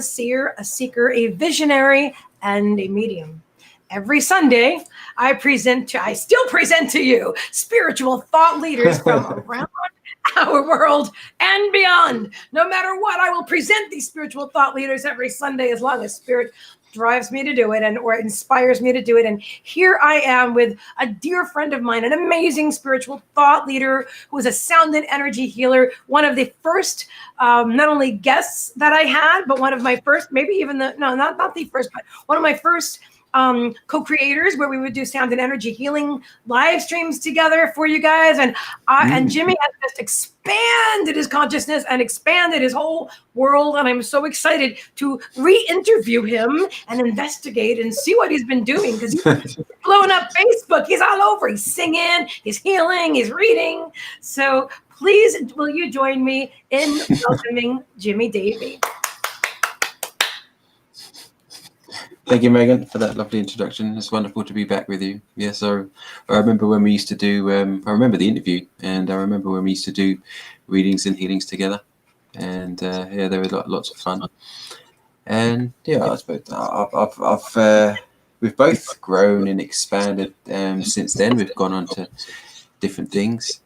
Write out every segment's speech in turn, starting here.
seer, a seeker, a visionary, and a medium. Every Sunday, I still present to you spiritual thought leaders from around our world and beyond. No matter what, I will present these spiritual thought leaders every Sunday as long as Spirit drives me to do it or inspires me to do it. And here I am with a dear friend of mine, an amazing spiritual thought leader who is a sound and energy healer, one of the first not only guests that I had, but one of my first, maybe even not the first, but one of my first co-creators, where we would do sound and energy healing live streams together for you guys. And Jimmie has just expanded his consciousness and expanded his whole world. And I'm so excited to re-interview him and investigate and see what he's been doing, because he's blowing up Facebook. He's all over. He's singing, he's healing, he's reading. So please, will you join me in welcoming Jimmie Davey? Thank you, Megan, for that lovely introduction. It's wonderful to be back with you. Yeah, so I remember when we used to do, I remember the interview, and I remember when we used to do readings and healings together. And yeah, there were lots of fun. And yeah, I suppose we've both grown and expanded since then. We've gone on to different things.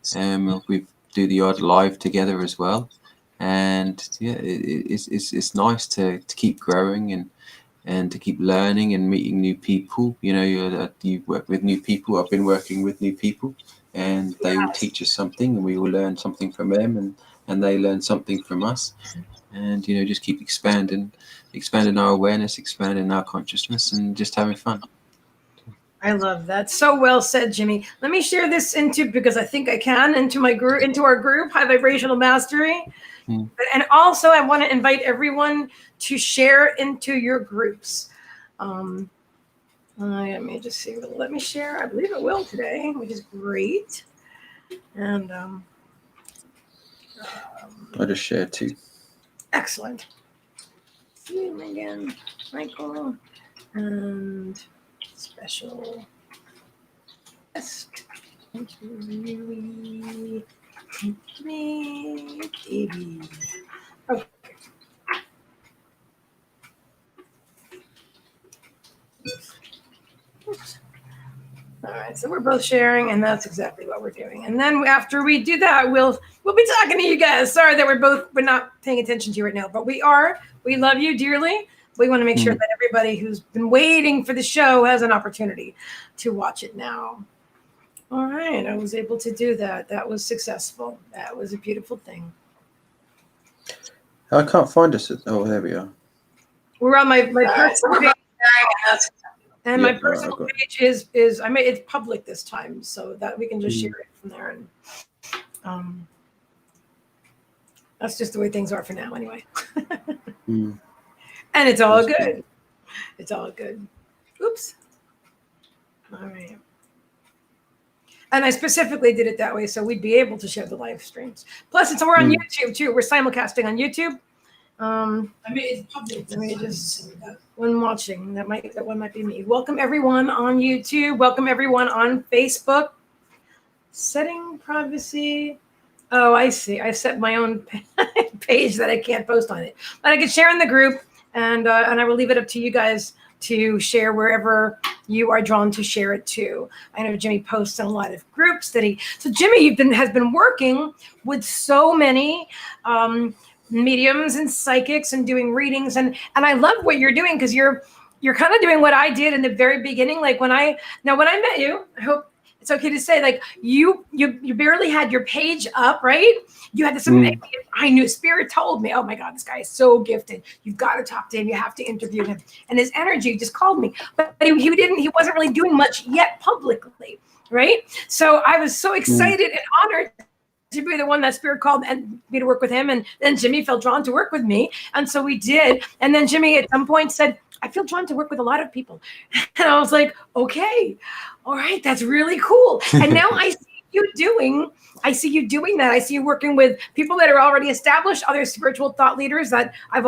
We do the odd live together as well. And yeah, it's nice to keep growing and to keep learning and meeting new people. You know, you work with new people. I've been working with new people, and they all teach us something, and we all learn something from them, and they learn something from us. And, you know, just keep expanding our awareness, expanding our consciousness, and just having fun. I love that. So well said, Jimmie. Let me share this because I think I can, into our group, High Vibrational Mastery. And also, I want to invite everyone to share into your groups. Let me just see. Let me share. I believe it will today, which is great. And I just shared too. Excellent. See you, Meagan, Michael, and special guest interviewee, Jimmie Davey. Okay. Oops. All right, so we're both sharing, and that's exactly what we're doing. And then after we do that, we'll be talking to you guys. Sorry that we're not paying attention to you right now, but we are. We love you dearly. We want to make sure that everybody who's been waiting for the show has an opportunity to watch it now. All right, I was able to do that. That was successful. That was a beautiful thing. I can't find us. Oh, there we are. We're on my personal page, and my personal page is it's public this time, so that we can just share it from there. And that's just the way things are for now, anyway. And it's all good. It's all good. Oops. All right. And I specifically did it that way so we'd be able to share the live streams. Plus, we're on YouTube too. We're simulcasting on YouTube. It's public. Let me just when watching. That one might be me. Welcome everyone on YouTube. Welcome everyone on Facebook. Setting privacy. Oh, I see. I set my own page that I can't post on it, but I can share in the group, and I will leave it up to you guys to share wherever you are drawn to share it to. I know Jimmie posts in a lot of groups so Jimmie has been working with so many mediums and psychics and doing readings, and I love what you're doing, because you're kind of doing what I did in the very beginning. Like when I met you, I hope it's okay to say, like you barely had your page up, right? You had this. I knew Spirit told me, oh my God, this guy is so gifted. You've got to talk to him. You have to interview him. And his energy just called me, but he wasn't really doing much yet publicly, right? So I was so excited and honored to be the one that Spirit called and me to work with him. And then Jimmie felt drawn to work with me. And so we did. And then Jimmie at some point said, I feel drawn to work with a lot of people. And I was like, okay, all right, that's really cool. And now I see you doing that. I see you working with people that are already established, other spiritual thought leaders that but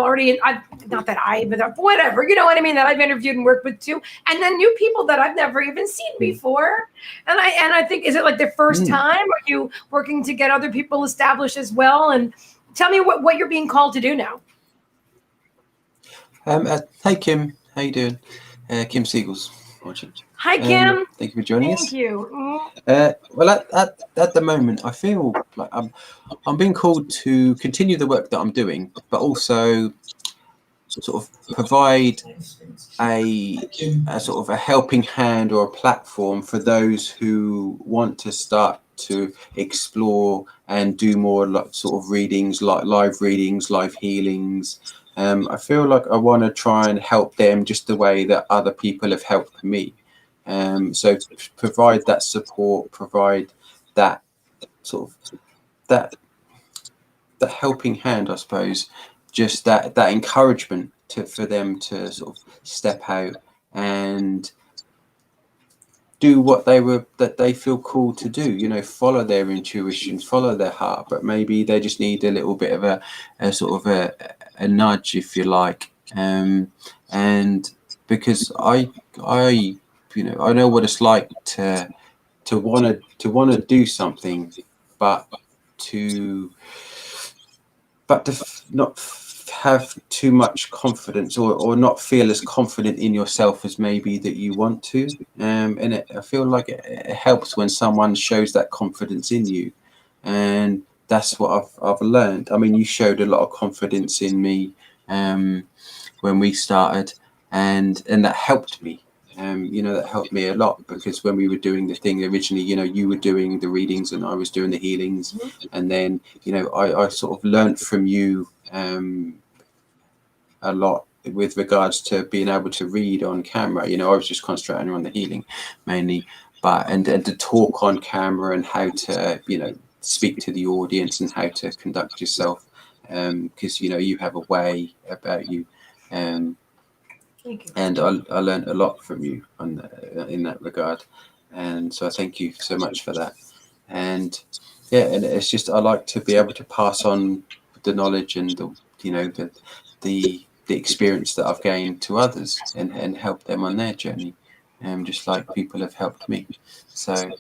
whatever, you know what I mean, that I've interviewed and worked with too. And then new people that I've never even seen before. And I think, is it like the first time? Are you working to get other people established as well? And tell me what you're being called to do now. Hey Kim, how you doing? Kim Siegel's watching. Hi, Kim. Thank you for joining Thank us. you. Well, at the moment, I feel like I'm being called to continue the work that I'm doing, but also sort of provide a sort of a helping hand or a platform for those who want to start to explore and do more like sort of readings, like live readings, live healings. I feel like I want to try and help them just the way that other people have helped me. So provide that support, provide that sort of that helping hand, I suppose, just that encouragement for them to sort of step out and do what they feel called to do, follow their intuition, follow their heart, but maybe they just need a little bit of a sort of a nudge, if you like. And because I I know what it's like to want to do something, but to not have too much confidence, or not feel as confident in yourself as maybe that you want to. And I feel like it helps when someone shows that confidence in you, and that's what I've learned. I mean, you showed a lot of confidence in me when we started, and that helped me. That helped me a lot, because when we were doing the thing originally, you were doing the readings and I was doing the healings, and then I sort of learnt from you a lot with regards to being able to read on camera. I was just concentrating on the healing mainly, but and to talk on camera and how to speak to the audience and how to conduct yourself, because you have a way about you. Thank you. And I learned a lot from you in that regard, and so I thank you so much for that. And yeah, and it's just I like to be able to pass on the knowledge and the experience that I've gained to others, and help them on their journey, just like people have helped me. So,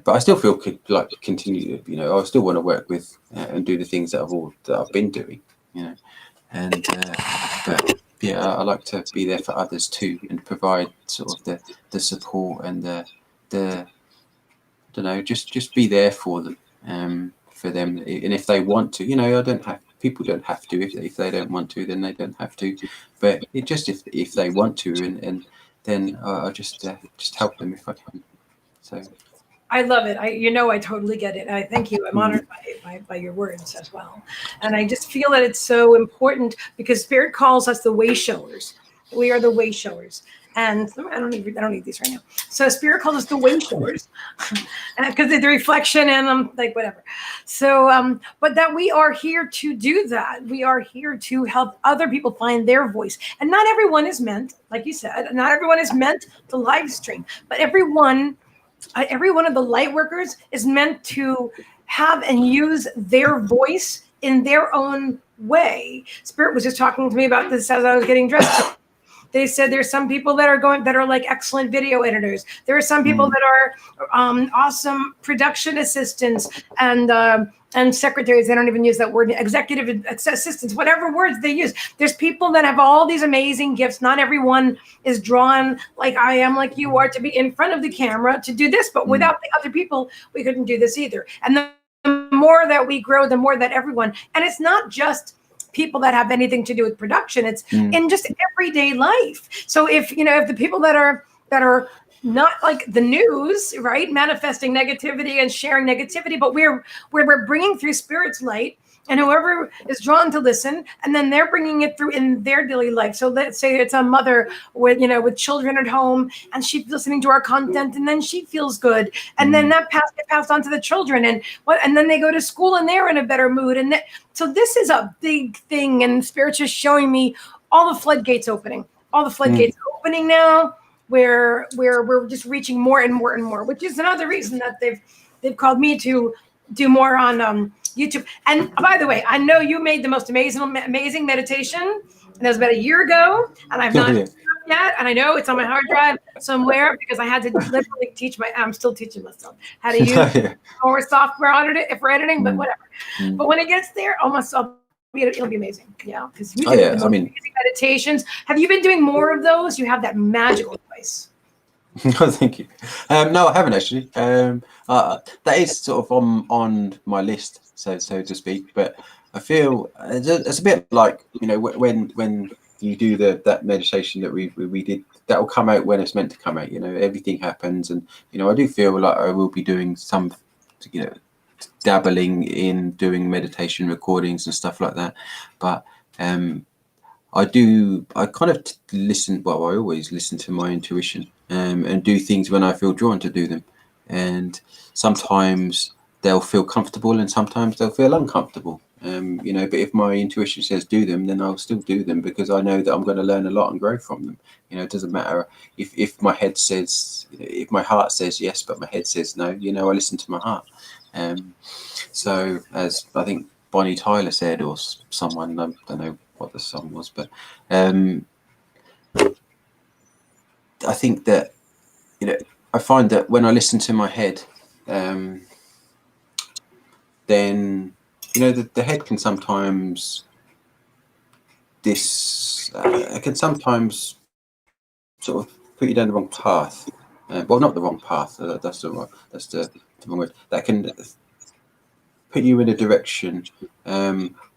but I still feel like continue. I still want to work with and do the things that I've been doing. And but yeah, I like to be there for others too, and provide sort of the support and the I don't know, just be there for them, for them. And if they want to, I don't have people don't have to. If they don't want to, then they don't have to. But it just if they want to, and then I'll just help them if I can. So. I love it. I totally get it. I thank you. I'm honored by your words as well. And I just feel that it's so important, because Spirit calls us the way showers. We are the way showers. And I don't need these right now. So Spirit calls us the way showers, because the reflection, and I'm like, whatever. So, but that we are here to do that. We are here to help other people find their voice. And not everyone is meant, like you said, not everyone is meant to live stream, but every one of the light workers is meant to have and use their voice in their own way. Spirit was just talking to me about this as I was getting dressed. They said there's some people that are like excellent video editors. There are some people that are awesome production assistants and secretaries. They don't even use that word. Executive assistants, whatever words they use. There's people that have all these amazing gifts. Not everyone is drawn like I am, like you are, to be in front of the camera to do this. But without the other people, we couldn't do this either. And the more that we grow, the more that everyone, and it's not just people that have anything to do with production, it's in just everyday life. So if the people that are not like the news, right, manifesting negativity and sharing negativity, but we're bringing through Spirit's light, and whoever is drawn to listen, and then they're bringing it through in their daily life. So let's say it's a mother with children at home, and she's listening to our content, and then she feels good, and then that gets passed on to the children, and then they go to school and they're in a better mood, so this is a big thing. And Spirit's just showing me all the floodgates opening, opening now, where we're just reaching more and more and more, which is another reason that they've called me to do more on YouTube. And by the way, I know you made the most amazing meditation, and that was about a year ago, and I've not yet, and I know it's on my hard drive somewhere, because I had to literally I'm still teaching myself how to use more software for editing, but whatever. But when it gets there, I'll it'll be amazing. Yeah, because you Oh did yeah, the most I mean, amazing meditations. Have you been doing more of those? You have that magical voice. no, thank you. No, I haven't actually. That is sort of on my list, so to speak. But I feel it's a bit like, you know, when you do that meditation that we did, that will come out when it's meant to come out. You know, everything happens, and you know, I do feel like I will be doing some, you know, dabbling in doing meditation recordings and stuff like that. But I kind of listen. Well, I always listen to my intuition, and do things when I feel drawn to do them. And sometimes they'll feel comfortable, and sometimes they'll feel uncomfortable. You know, but if my intuition says do them, then I'll still do them, because I know that I'm going to learn a lot and grow from them. You know, it doesn't matter if my head says, if my heart says yes, but my head says no. You know, I listen to my heart. So, as I think Bonnie Tyler said, or someone, I don't know what the song was, but I think that, you know, I find that when I listen to my head, then, you know, the head can sometimes it can sometimes sort of put you down the wrong path. Well, not the wrong path. That's the wrong word. That can put you in a direction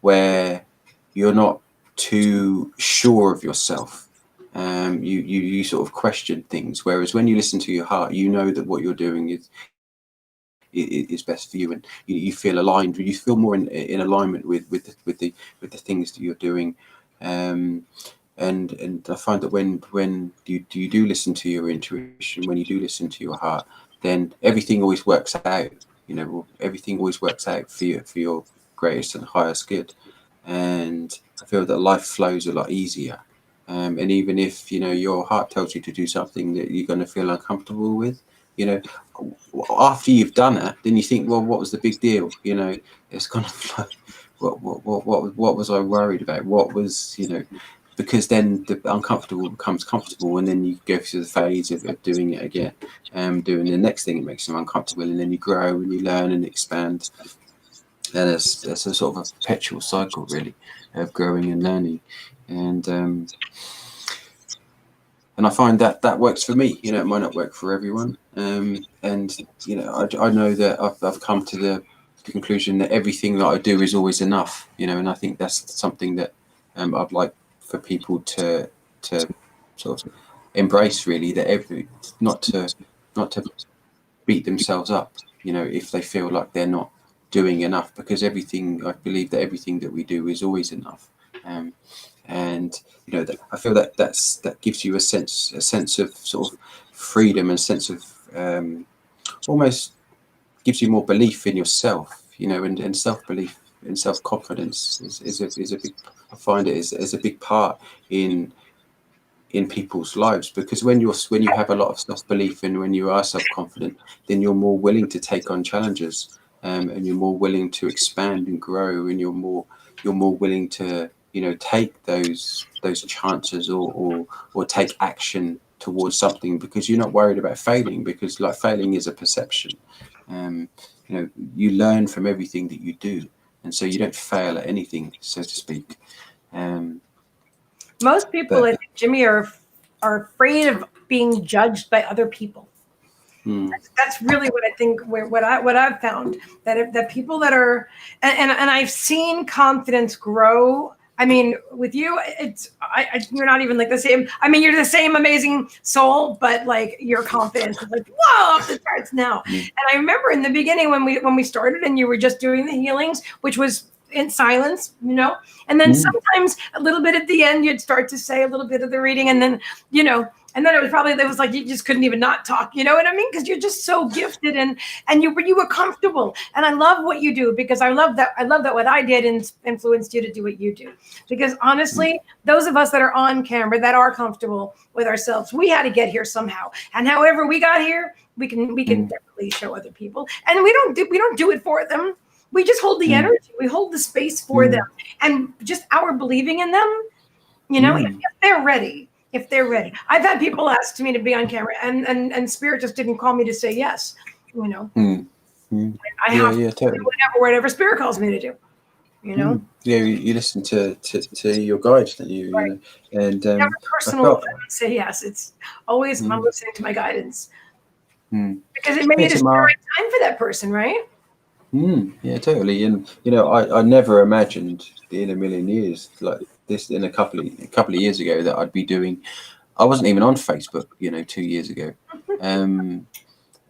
where you're not too sure of yourself. You sort of question things, whereas when you listen to your heart, you know that what you're doing is best for you, and you feel aligned. You feel more in alignment with the things that you're doing. And I find that when you do listen to your intuition, when you do listen to your heart, then everything always works out. You know, everything always works out for your greatest and highest good. And I feel that life flows a lot easier. And even if, you know, your heart tells you to do something that you're going to feel uncomfortable with, you know, after you've done it, then you think, well, what was the big deal? You know, it's kind of like, what was I worried about? What was, you know, because then the uncomfortable becomes comfortable, and then you go through the phase of doing it again, doing the next thing that makes you uncomfortable, and then you grow and you learn and expand. And it's a sort of a perpetual cycle, really, of growing and learning. And I find that works for me. You know, it might not work for everyone. And you know, I know that I've come to the conclusion that everything that I do is always enough. You know, and I think that's something that I'd like for people to sort of embrace, really. That not to beat themselves up. You know, if they feel like they're not doing enough, because I believe that everything that we do is always enough. And you know, that I feel that that gives you a sense of sort of freedom, and a sense of almost gives you more belief in yourself, you know, and self-belief and self-confidence is a big, I find it is a big part in people's lives, because when you have a lot of self-belief, and when you are self-confident, then you're more willing to take on challenges, and you're more willing to expand and grow, and you're more willing to, you know, take those chances, or take action towards something, because you're not worried about failing, because like failing is a perception. You know, you learn from everything that you do, and so you don't fail at anything, so to speak. Most people, But I think, Jimmie, are afraid of being judged by other people. That's really what I think. What I've found, that people that are, and I've seen confidence grow. I mean, with you, you're not even like the same. I mean, you're the same amazing soul, but like your confidence is like, whoa, off the charts now. And I remember in the beginning when we started, and you were just doing the healings, which was in silence, you know, and then sometimes a little bit at the end, you'd start to say a little bit of the reading, and then, you know, and then it was like you just couldn't even not talk, you know what I mean? Because you're just so gifted, and you were comfortable. And I love what you do, because I love that what I did influenced you to do what you do. Because honestly, those of us that are on camera, that are comfortable with ourselves, we had to get here somehow. And however we got here, we can definitely show other people. And we don't do it for them. We just hold the energy. We hold the space for them, and just our believing in them. You know, if they're ready. If they're ready. I've had people ask me to be on camera, and Spirit just didn't call me to say yes. You know, I have to do whatever Spirit calls me to do. you know? Yeah, you listen to your guides, don't you? Right. And Never I personal, felt. I would say yes. It's always I'm Mm, listening to my guidance mm. because maybe Yeah, it is the Tamara. right time for that person, right? Yeah, totally. And I never imagined in a million years like this in a couple of years ago that I'd be doing. I wasn't even on Facebook, 2 years ago, um,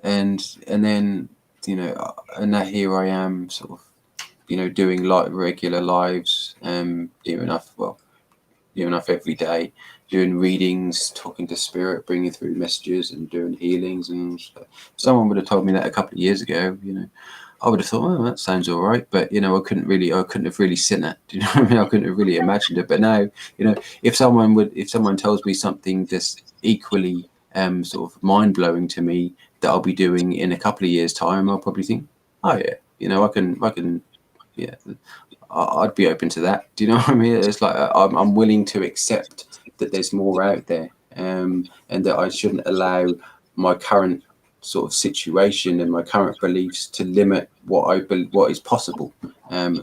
and then and now here I am, sort of, doing like regular lives, near enough every day, doing readings, talking to spirit, bringing through messages, and doing healings and stuff. If someone would have told me that a couple of years ago, I would have thought, oh, that sounds all right, but I couldn't have really seen it. Do you know what I mean? I couldn't have really imagined it. But now, if someone tells me something that's equally sort of mind blowing to me that I'll be doing in a couple of years' time, I'll probably think, oh yeah, I can, yeah, I'd be open to that. Do you know what I mean? It's like I'm willing to accept that there's more out there, and that I shouldn't allow my current sort of situation and my current beliefs to limit what is possible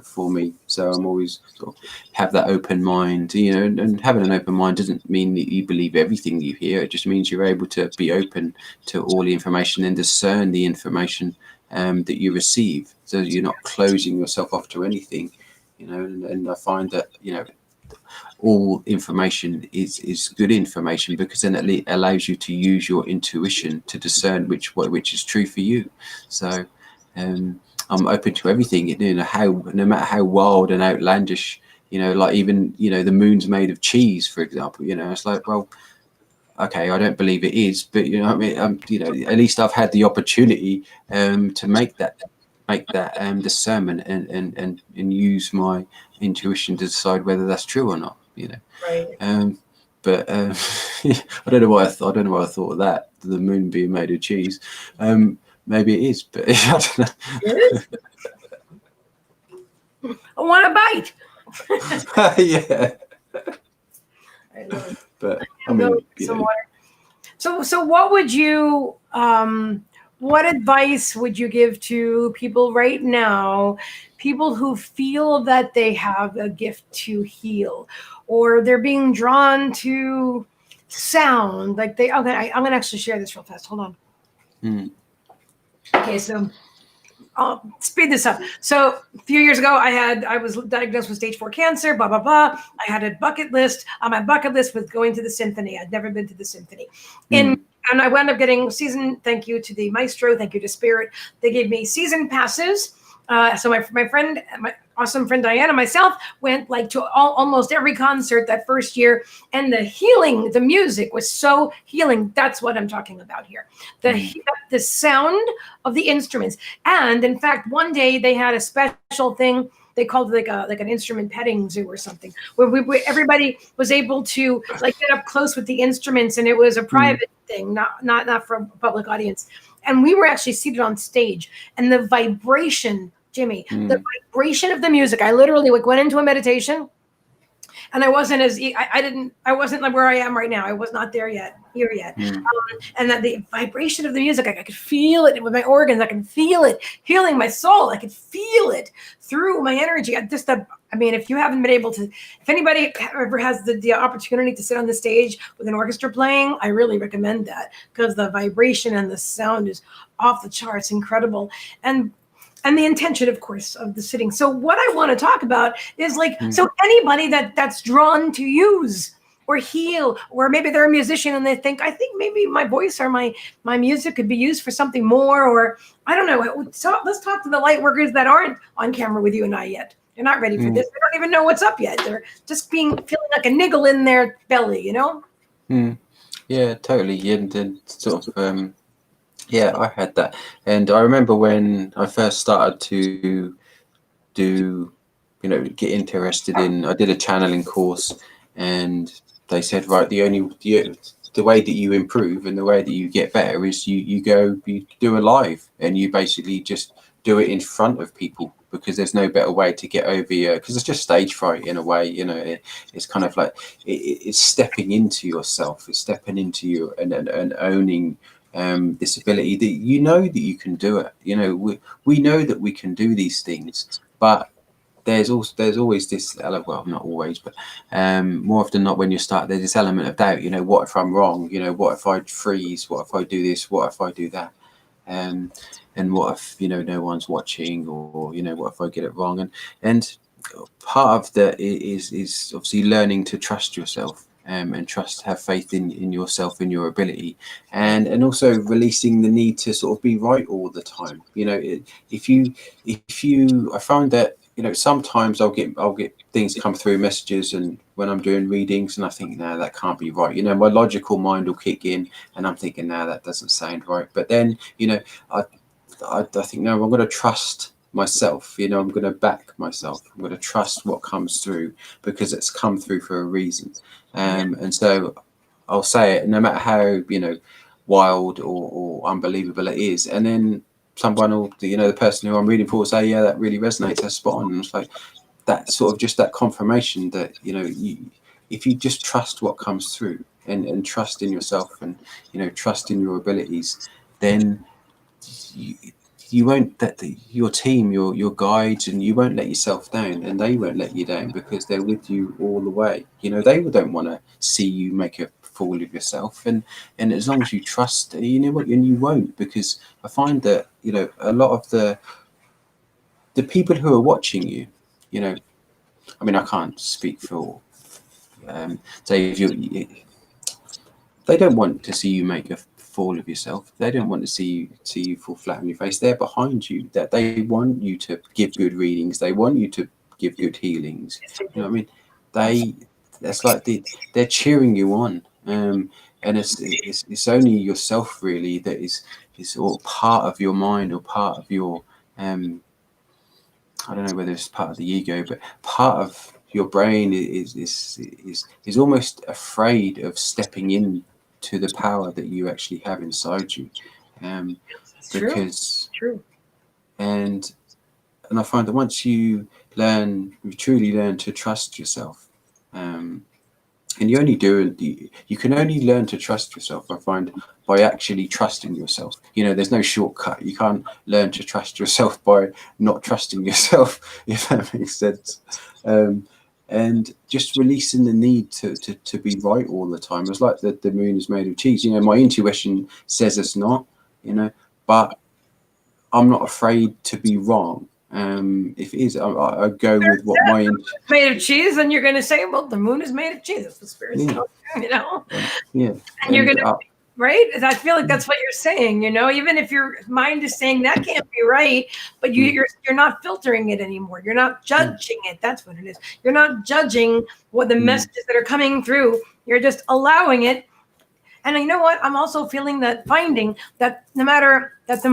for me. So I'm always sort of have that open mind. And having an open mind doesn't mean that you believe everything you hear. It just means you're able to be open to all the information and discern the information that you receive. So you're not closing yourself off to anything. And I find that all information is good information, because then it allows you to use your intuition to discern which is true for you. So I'm open to everything. No matter how wild and outlandish, like even the moon's made of cheese, for example. It's like, well, okay, I don't believe it is, but what I mean, at least I've had the opportunity to make that discernment and use my intuition to decide whether that's true or not. Right. But I don't know why I don't know why I thought of that. The moon being made of cheese. Maybe it is, but I don't know. It is. I want a bite. Yeah, I know. but I Go mean, get some water. So what would you what advice would you give to people right now, people who feel that they have a gift to heal, or they're being drawn to sound, like I'm gonna actually share this real fast. Hold on. mm, Okay, so I'll speed this up. So a few years ago, I was diagnosed with stage 4 cancer, blah, blah, blah. I had a bucket list. On my bucket list was going to the symphony. I'd never been to the symphony. And I wound up getting thank you to the maestro, thank you to Spirit. They gave me season passes. So my friend, my awesome friend Diana, myself went like to almost every concert that first year, and the music was so healing. That's what I'm talking about here. The sound of the instruments, and in fact, one day they had a special thing. They called it like an instrument petting zoo or something, where everybody was able to like get up close with the instruments, and it was a private thing, not for a public audience. And we were actually seated on stage, and the vibration, Jimmie, the vibration of the music. I literally went into a meditation, and I wasn't I wasn't like where I am right now. I was not here yet. And that the vibration of the music, I could feel it with my organs. I could feel it healing my soul. I could feel it through my energy. If you haven't been able to, if anybody ever has the opportunity to sit on the stage with an orchestra playing, I really recommend that, because the vibration and the sound is off the charts, incredible. And the intention, of course, of the sitting. So what I want to talk about is so anybody that's drawn to use or heal, or maybe they're a musician and they think, I think maybe my voice or my music could be used for something more, or I don't know. So let's talk to the light workers that aren't on camera with you and I yet. They're not ready for this. They don't even know what's up yet. They're just feeling like a niggle in their belly, Yeah, totally. And sort of yeah, I had that. And I remember when I first started to do, get interested I did a channeling course, and they said, right, the way that you improve and the way that you get better is you do a live, and you basically just do it in front of people, because there's no better way to get over because it's just stage fright in a way. It's kind of like it's stepping into yourself, it's stepping into you and owning this ability that that you can do it. We know that we can do these things, but there's always this well, not always, but more often not when you start, there's this element of doubt. What if I'm wrong? What if I freeze? What if I do this? What if I do that? And what if no one's watching, or what if I get it wrong? And part of that is obviously learning to trust yourself, and have faith in yourself and your ability, and also releasing the need to sort of be right all the time. If you I find that sometimes I'll get things come through, messages, and when I'm doing readings, and I think, no, that can't be right. My logical mind will kick in, and I'm thinking, no, that doesn't sound right. But then I think, no, I'm going to trust myself. I'm going to back myself. I'm going to trust what comes through, because it's come through for a reason. And so I'll say it, no matter how wild or unbelievable it is. And then someone will, the person who I'm reading for will say, yeah, that really resonates, that's spot on. And it's like that sort of just that confirmation that if you just trust what comes through, and trust in yourself, and trust in your abilities, then you won't let your team, your guides, and you won't let yourself down, and they won't let you down, because they're with you all the way. They don't want to see you make a fool of yourself, and as long as you trust, what, and you won't, because I find that a lot of the people who are watching you, I mean, I can't speak for Dave, they don't want to see you make a fool of yourself. They don't want to see you fall flat on your face. They're behind you. That they want you to give good readings. They want you to give good healings. What I mean? That's like they're cheering you on. And it's only yourself really that is all part of your mind, or part of your I don't know whether it's part of the ego, but part of your brain is almost afraid of stepping in to the power that you actually have inside you, because true. And I find that once you truly learn to trust yourself, and you can only learn to trust yourself, I find, by actually trusting yourself. There's no shortcut. You can't learn to trust yourself by not trusting yourself, if that makes sense. And just releasing the need to be right all the time. It's like the moon is made of cheese. My intuition says it's not, but I'm not afraid to be wrong. If it is, I go with what my made of cheese, and you're going to say, well, the moon is made of cheese. That's what spirits tell you, Yeah. And you're going to, right? I feel like that's what you're saying, even if your mind is saying that can't be right, but you're not filtering it anymore. You're not judging it. That's what it is. You're not judging what the messages that are coming through. You're just allowing it. And you know what? I'm also finding that no matter that, the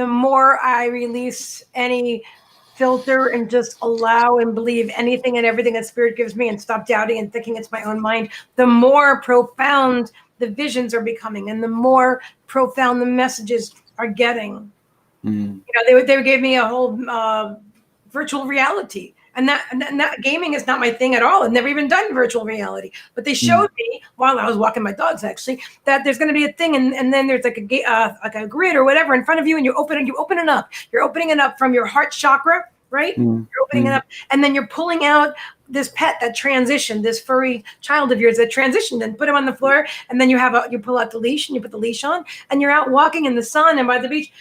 more I release any filter and just allow and believe anything and everything that spirit gives me, and stop doubting and thinking it's my own mind, the more profound the visions are becoming, and the more profound the messages are getting. They gave me a whole virtual reality. And that gaming is not my thing at all. I've never even done virtual reality, but they showed me while I was walking my dogs, actually, that there's going to be a thing, and then there's like a grid or whatever in front of you, and you open it up. You're opening it up from your heart chakra, right? You're opening it up, and then you're pulling out this pet that transitioned, this furry child of yours that transitioned, and put him on the floor, and then you pull out the leash, and you put the leash on, and you're out walking in the sun and by the beach.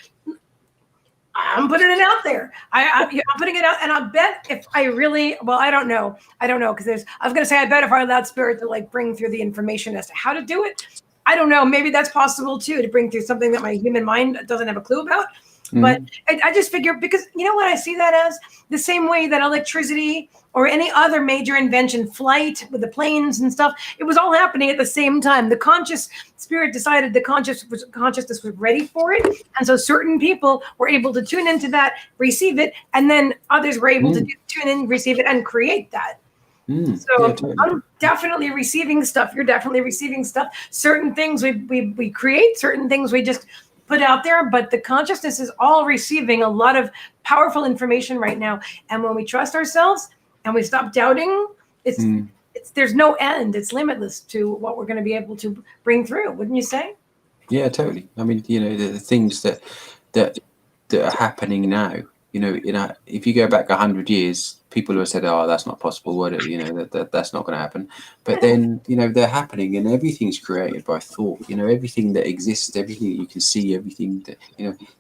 I'm putting it out there. I'm putting it out, and I'll bet if I really, well, I don't know, because I was going to say, I bet if I allowed spirit to bring through the information as to how to do it, I don't know, maybe that's possible too, to bring through something that my human mind doesn't have a clue about. But I just figure, because what I see that as, the same way that electricity or any other major invention, flight with the planes and stuff, it was all happening at the same time. The conscious spirit decided the consciousness was ready for it. And so certain people were able to tune into that, receive it, and then others were able to tune in, receive it, and create that. Totally. I'm definitely receiving stuff. You're definitely receiving stuff. Certain things we create, certain things we just put out there, but the consciousness is all receiving a lot of powerful information right now. And when we trust ourselves and we stop doubting, there's no end. It's limitless to what we're going to be able to bring through. Wouldn't you say? Yeah, totally. I mean, the things that are happening now, if you go back 100 years, people who have said, "Oh, that's not possible," that's not going to happen. But then, they're happening, and everything's created by thought. Everything that exists, everything that you can see, everything that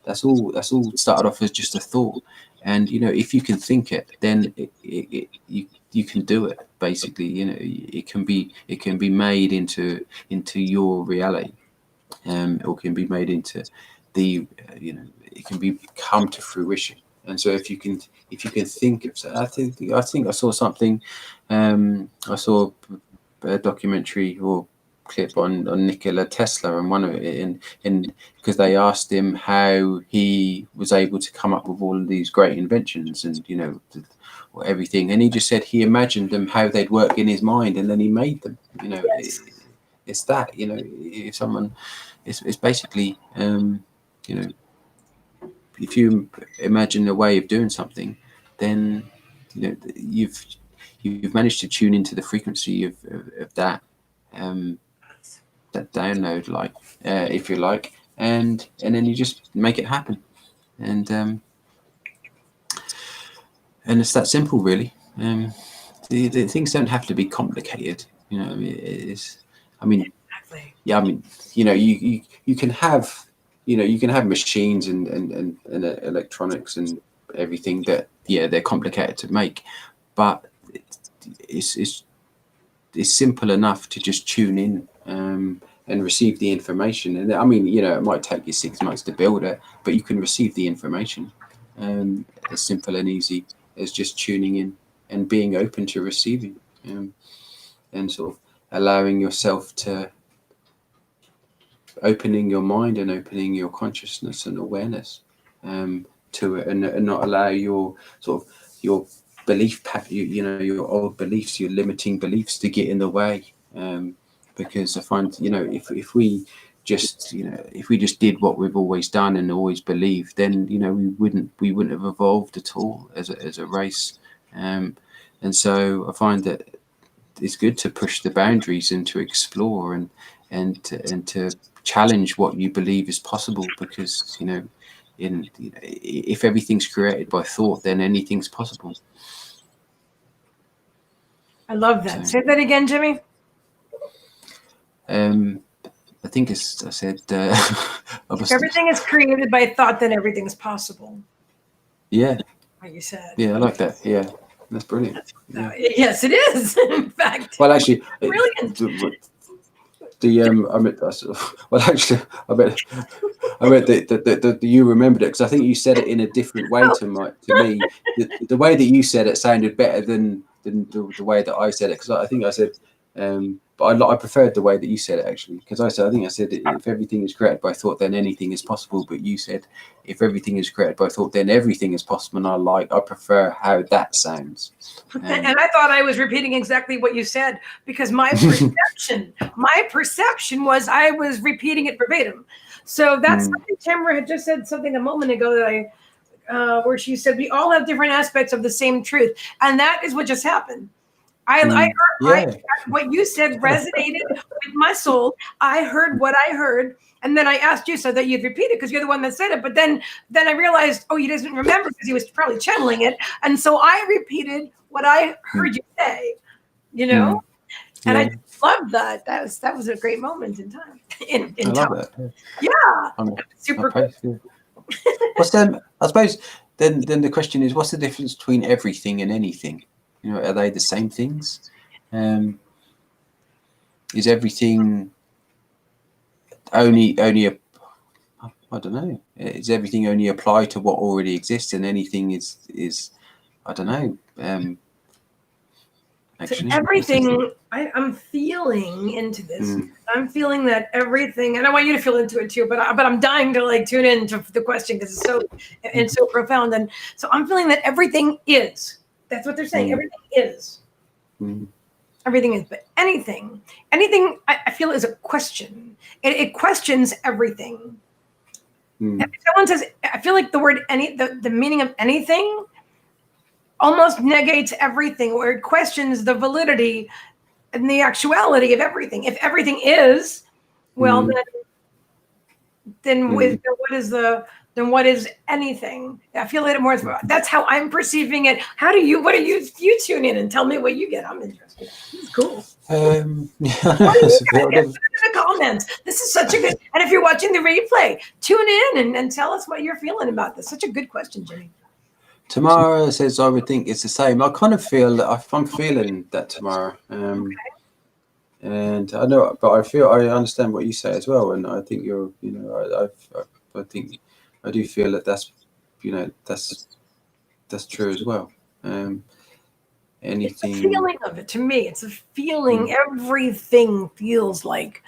that's all started off as just a thought. And if you can think it, then you can do it. Basically, it can be made into your reality, or can be made into the it can come to fruition. And so if you can think of, so I think I saw something, I saw a documentary or clip on Nikola Tesla, and one of it in because they asked him how he was able to come up with all of these great inventions and everything, and he just said he imagined them, how they'd work in his mind, and then he made them. Yes. It's that, if someone, it's basically if you imagine a way of doing something, then you've managed to tune into the frequency of that that download, like if you like, and then you just make it happen, and it's that simple, really. The things don't have to be complicated, it's, Exactly. yeah, you can have machines and electronics and everything that, they're complicated to make, but it's simple enough to just tune in and receive the information. And it might take you 6 months to build it, but you can receive the information as simple and easy as just tuning in and being open to receiving, and sort of allowing yourself to, opening your mind and opening your consciousness and awareness to it, and not allow your sort of your belief your old beliefs, your limiting beliefs, to get in the way. Because I find, if we just did what we've always done and always believed, then we wouldn't have evolved at all as a race. And so I find that it's good to push the boundaries and to explore and to challenge what you believe is possible, because if everything's created by thought, then anything's possible. I love that. So, Say that again, Jimmy. I think I said If everything is created by thought, then everything's possible. Yeah. What you said. Yeah, I like that. Yeah, that's brilliant. Yes, it is. In fact, Well, actually, brilliant. I bet that you remembered it, because I think you said it in a different way to me. The way that you said it sounded better than the way that I said it, because I think I said, but I preferred the way that you said it, actually, because I think I said, if everything is created by thought, then anything is possible. But you said, if everything is created by thought, then everything is possible. And I prefer how that sounds. And I thought I was repeating exactly what you said, because my perception was I was repeating it verbatim. So that's something Tamara had just said something a moment ago that where she said we all have different aspects of the same truth, and that is what just happened. I heard what you said resonated with my soul. I heard what I heard, and then I asked you so that you'd repeat it, because you're the one that said it. But then I realized, he doesn't remember, because he was probably channeling it, and so I repeated what I heard you say. And I just loved that. That was a great moment in time. In I love that. Yeah, super cool. What's then? I suppose then the question is, what's the difference between everything and anything? Are they the same things? Is everything only a, I don't know. Is everything only apply to what already exists, and anything is I don't know. Actually, so everything, I'm feeling into this. I'm feeling that everything, and I want you to feel into it too. But I'm dying to tune into the question, because it's so profound. And so I'm feeling that everything is. That's what they're saying. Everything is. Everything is, but anything I feel is a question. It questions everything. If someone says, I feel like the word the meaning of anything almost negates everything, or it questions the validity and the actuality of everything. If everything is, well, then what is the then what is anything? I feel it more. That's how I'm perceiving it. What do you tune in and tell me what you get? I'm interested. This is cool. Yeah, What do you guys get? Put it in the comments. This is such a good, and if you're watching the replay, tune in and tell us what you're feeling about this. Such a good question, Jimmie. Tamara says, I would think it's the same. I kind of feel that I'm feeling that tomorrow. And I know, but I understand what you say as well. And I think I think I do feel that that's true as well. Anything. It's a feeling of it to me. It's a feeling. Everything feels like.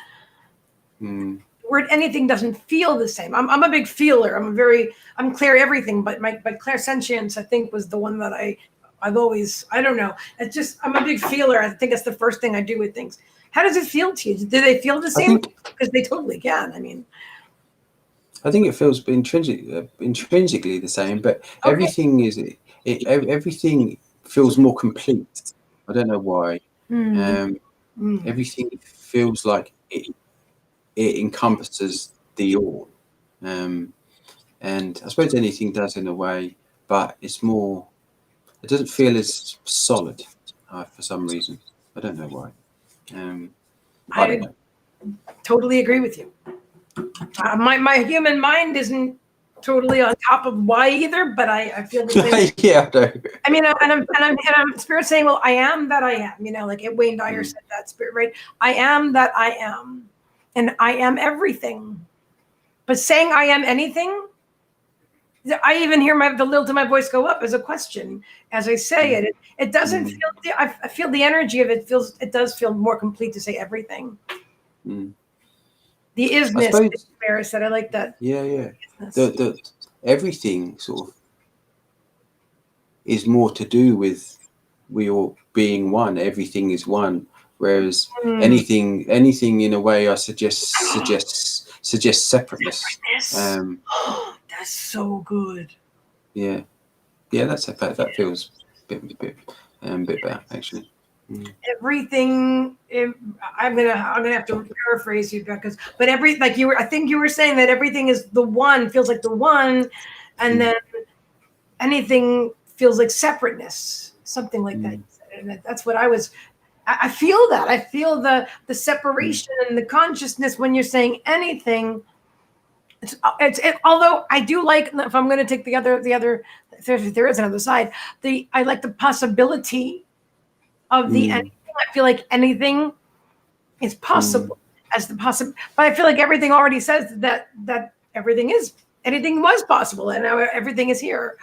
Where anything doesn't feel the same. I'm a big feeler. I'm clear everything, but my clairsentience, I think, was the one that I've always, I don't know. It's just, I'm a big feeler. I think it's the first thing I do with things. How does it feel to you? Do they feel the same? Because they totally can. I mean, I think it feels intrinsically the same, but everything everything feels more complete. I don't know why. Everything feels like it encompasses the all. And I suppose anything does in a way, but it's more, it doesn't feel as solid for some reason. I don't know why. I don't know. Totally agree with you. My human mind isn't totally on top of why either, but I feel the same. Yeah, I know. I mean, and I'm spirit saying, well, I am that I am. Like Wayne Dyer said that, spirit, right? I am that I am, and I am everything. But saying I am anything, I even hear the lilt of my voice go up as a question as I say it. It doesn't feel. I feel the energy of it. It does feel more complete to say everything. The isness, Barry said. I like that. Yeah. The everything sort of is more to do with we all being one. Everything is one. Whereas anything in a way, I suggest separateness. That's so good. Yeah, that's a fact. That feels a bit better actually. Everything. I'm gonna have to paraphrase you, because I think you were saying that everything is the one, feels like the one, and then anything feels like separateness, something like that. And that's what I feel that. I feel the separation and the consciousness when you're saying anything. Although I do like, if I'm going to take the other, if there is another side, I like the possibility of the anything. I feel like anything is possible as the possible, but I feel like everything already says that anything was possible, and now everything is here.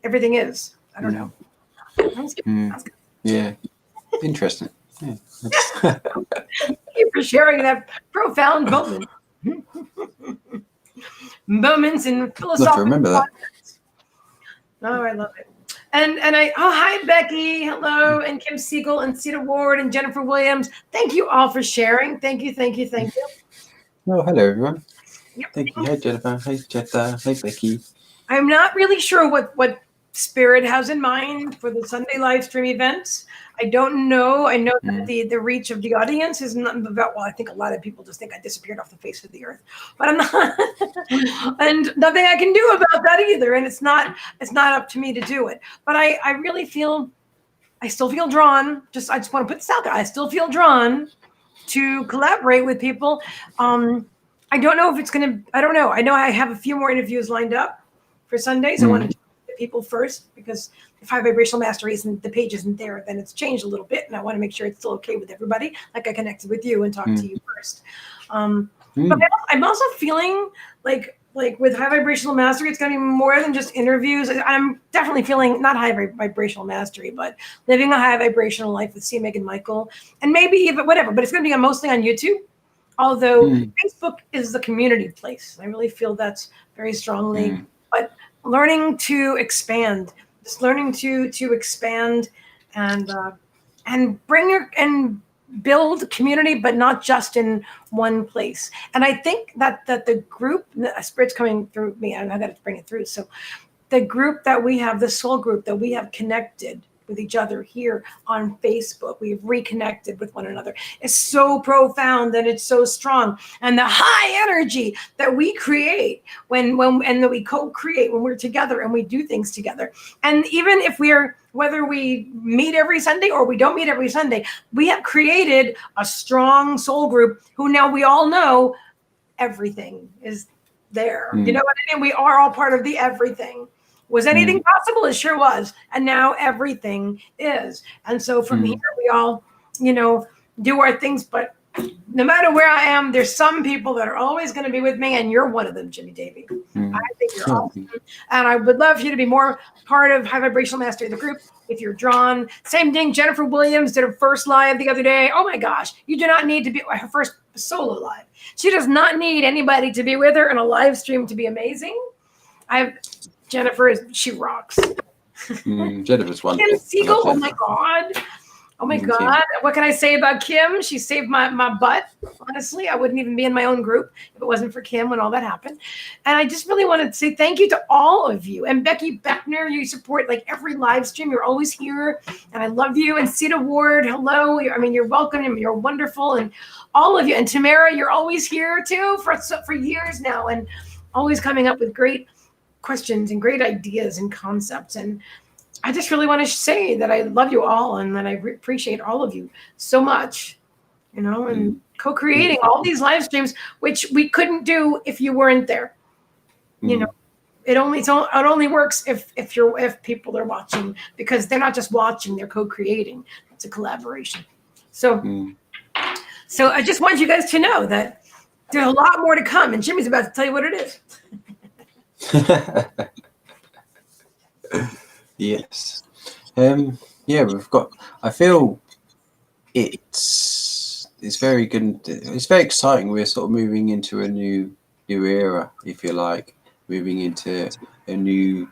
Everything is. I don't know. Yeah, interesting. Yeah. Thank you for sharing that profound moment. Moments in philosophical. Remember that. Oh, I love it. And hi Becky, hello, and Kim Siegel and Cedar Ward and Jennifer Williams. Thank you all for sharing. Thank you. Oh, hello everyone. Yep. Thank you. Hi Jennifer. Hi Jetta. Hi Becky. I'm not really sure what Spirit has in mind for the Sunday live stream events. I don't know. I know that the reach of the audience is not about, well, I think a lot of people just think I disappeared off the face of the earth, but I'm not, and nothing I can do about that either. And it's not up to me to do it, but I still feel drawn. I just want to put this out there. I still feel drawn to collaborate with people. I don't know if it's I don't know. I know I have a few more interviews lined up for Sundays. I want to people first, because if High Vibrational Mastery the page isn't there, then it's changed a little bit, and I want to make sure it's still okay with everybody. Like I connected with you and talked to you first. But I'm also feeling like with High Vibrational Mastery, it's going to be more than just interviews. I'm definitely feeling not High Vibrational Mastery, but living a high vibrational life with Meagan Michael, and maybe even whatever. But it's going to be mostly on YouTube. Although Facebook is the community place, I really feel that's very strongly. But learning to expand, just learning to expand and bring build community, but not just in one place. And I think that the group, Spirit's coming through me, and I got to bring it through. So the group that we have, the soul group that we have connected with each other here on Facebook. We've reconnected with one another. It's so profound and it's so strong. And the high energy that we create when and that we co-create when we're together and we do things together. And even if whether we meet every Sunday or we don't meet every Sunday, we have created a strong soul group who now we all know everything is there. You know what I mean? We are all part of the everything. Was anything possible? It sure was. And now everything is. And so from here, we all, do our things. But no matter where I am, there's some people that are always going to be with me. And you're one of them, Jimmie Davey. I think you're awesome. And I would love for you to be more part of High Vibrational Mastery, the group. If you're drawn, same thing. Jennifer Williams did her first live the other day. Oh my gosh. You do not need to be her first solo live. She does not need anybody to be with her in a live stream to be amazing. Jennifer she rocks. Jennifer's wonderful. Kim Siegel, oh my God. Oh my God. What can I say about Kim? She saved my butt. Honestly, I wouldn't even be in my own group if it wasn't for Kim when all that happened. And I just really want to say thank you to all of you. And Becky Beckner, you support like every live stream. You're always here. And I love you. And Sita Ward, hello. You're welcome. And you're wonderful. And all of you. And Tamara, you're always here too for years now. And always coming up with great questions and great ideas and concepts. And I just really want to say that I love you all and that I appreciate all of you so much, and co-creating all these live streams, which we couldn't do if you weren't there. It only works if people are watching, because they're not just watching, they're co-creating. It's a collaboration. So I just want you guys to know that there's a lot more to come, and Jimmie's about to tell you what it is. Yes. We've got, I feel it's very good. It's very exciting. We're sort of moving into a new era, if you like, moving into a new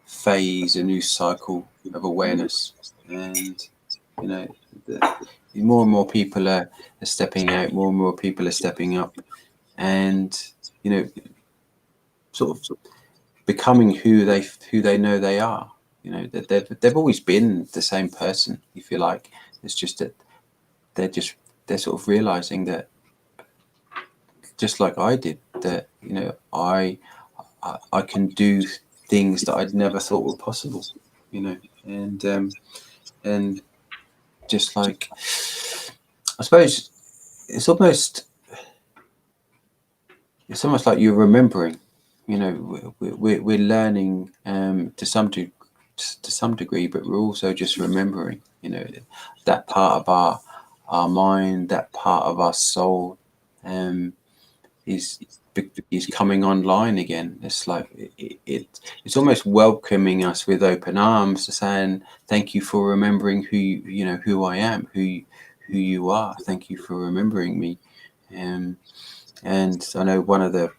phase, a new cycle of awareness. And, more and more people are stepping out, more and more people are stepping up, and, sort of becoming who they know they are. They've always been the same person, if you like. It's just that they're sort of realizing that, just like I did, that I can do things that I'd never thought were possible, and just like, I suppose it's almost like you're remembering. We're learning to some degree, but we're also just remembering, that part of our mind, that part of our soul, is coming online again. It's like it's almost welcoming us with open arms, saying thank you for remembering who I am, who you are. Thank you for remembering me. And I know one of the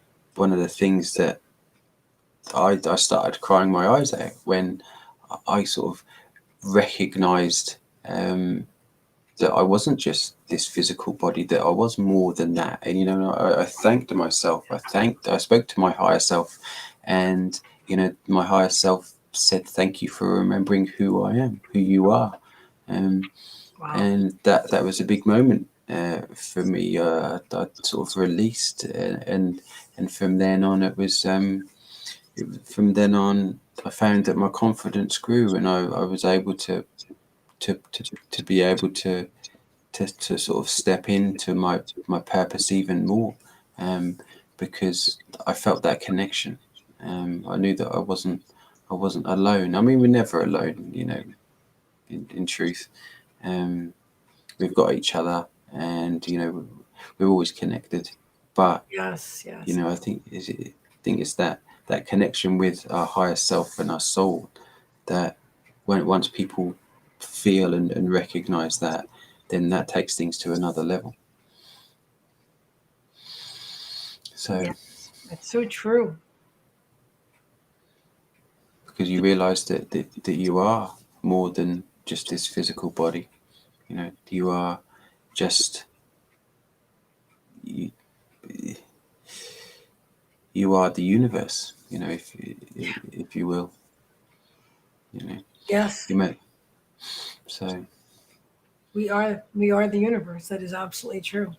things that I started crying my eyes out when I sort of recognized that I wasn't just this physical body, that I was more than that. And I thanked myself. I spoke to my higher self, and my higher self said, "Thank you for remembering who I am, who you are." Wow. And that was a big moment for me. I sort of released, and from then on, it was. From then on, I found that my confidence grew, and I was able to be able to sort of step into my purpose even more, because I felt that connection. I knew that I wasn't alone. I mean, we're never alone, in truth. We've got each other, and we're always connected. But yes. I think it's that connection with our higher self and our soul, that once people feel and recognize that, then that takes things to another level. So it's so true, because you realize that you are more than just this physical body. You are just you are the universe, if you will. yes. So We are the universe. That is absolutely true.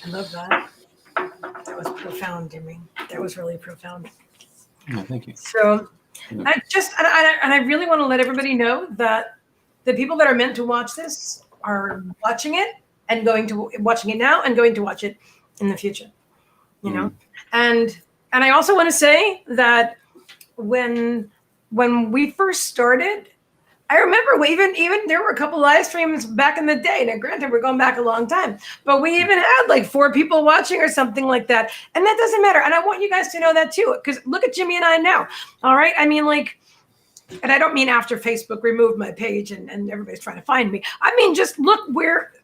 I love that. That was profound, Jimmie. That was really profound. no, thank you. So Yeah. I really want to let everybody know that the people that are meant to watch this are watching it and watching it now and going to watch it in the future. You know, and I also want to say that when we first started, I remember even there were a couple live streams back in the day. Now, granted, we're going back a long time, but we even had like 4 people watching or something like that. And that doesn't matter. And I want you guys to know that too, because look at Jimmie and I now. All right. I mean, like, and I don't mean after Facebook removed my page and everybody's trying to find me. I mean, just look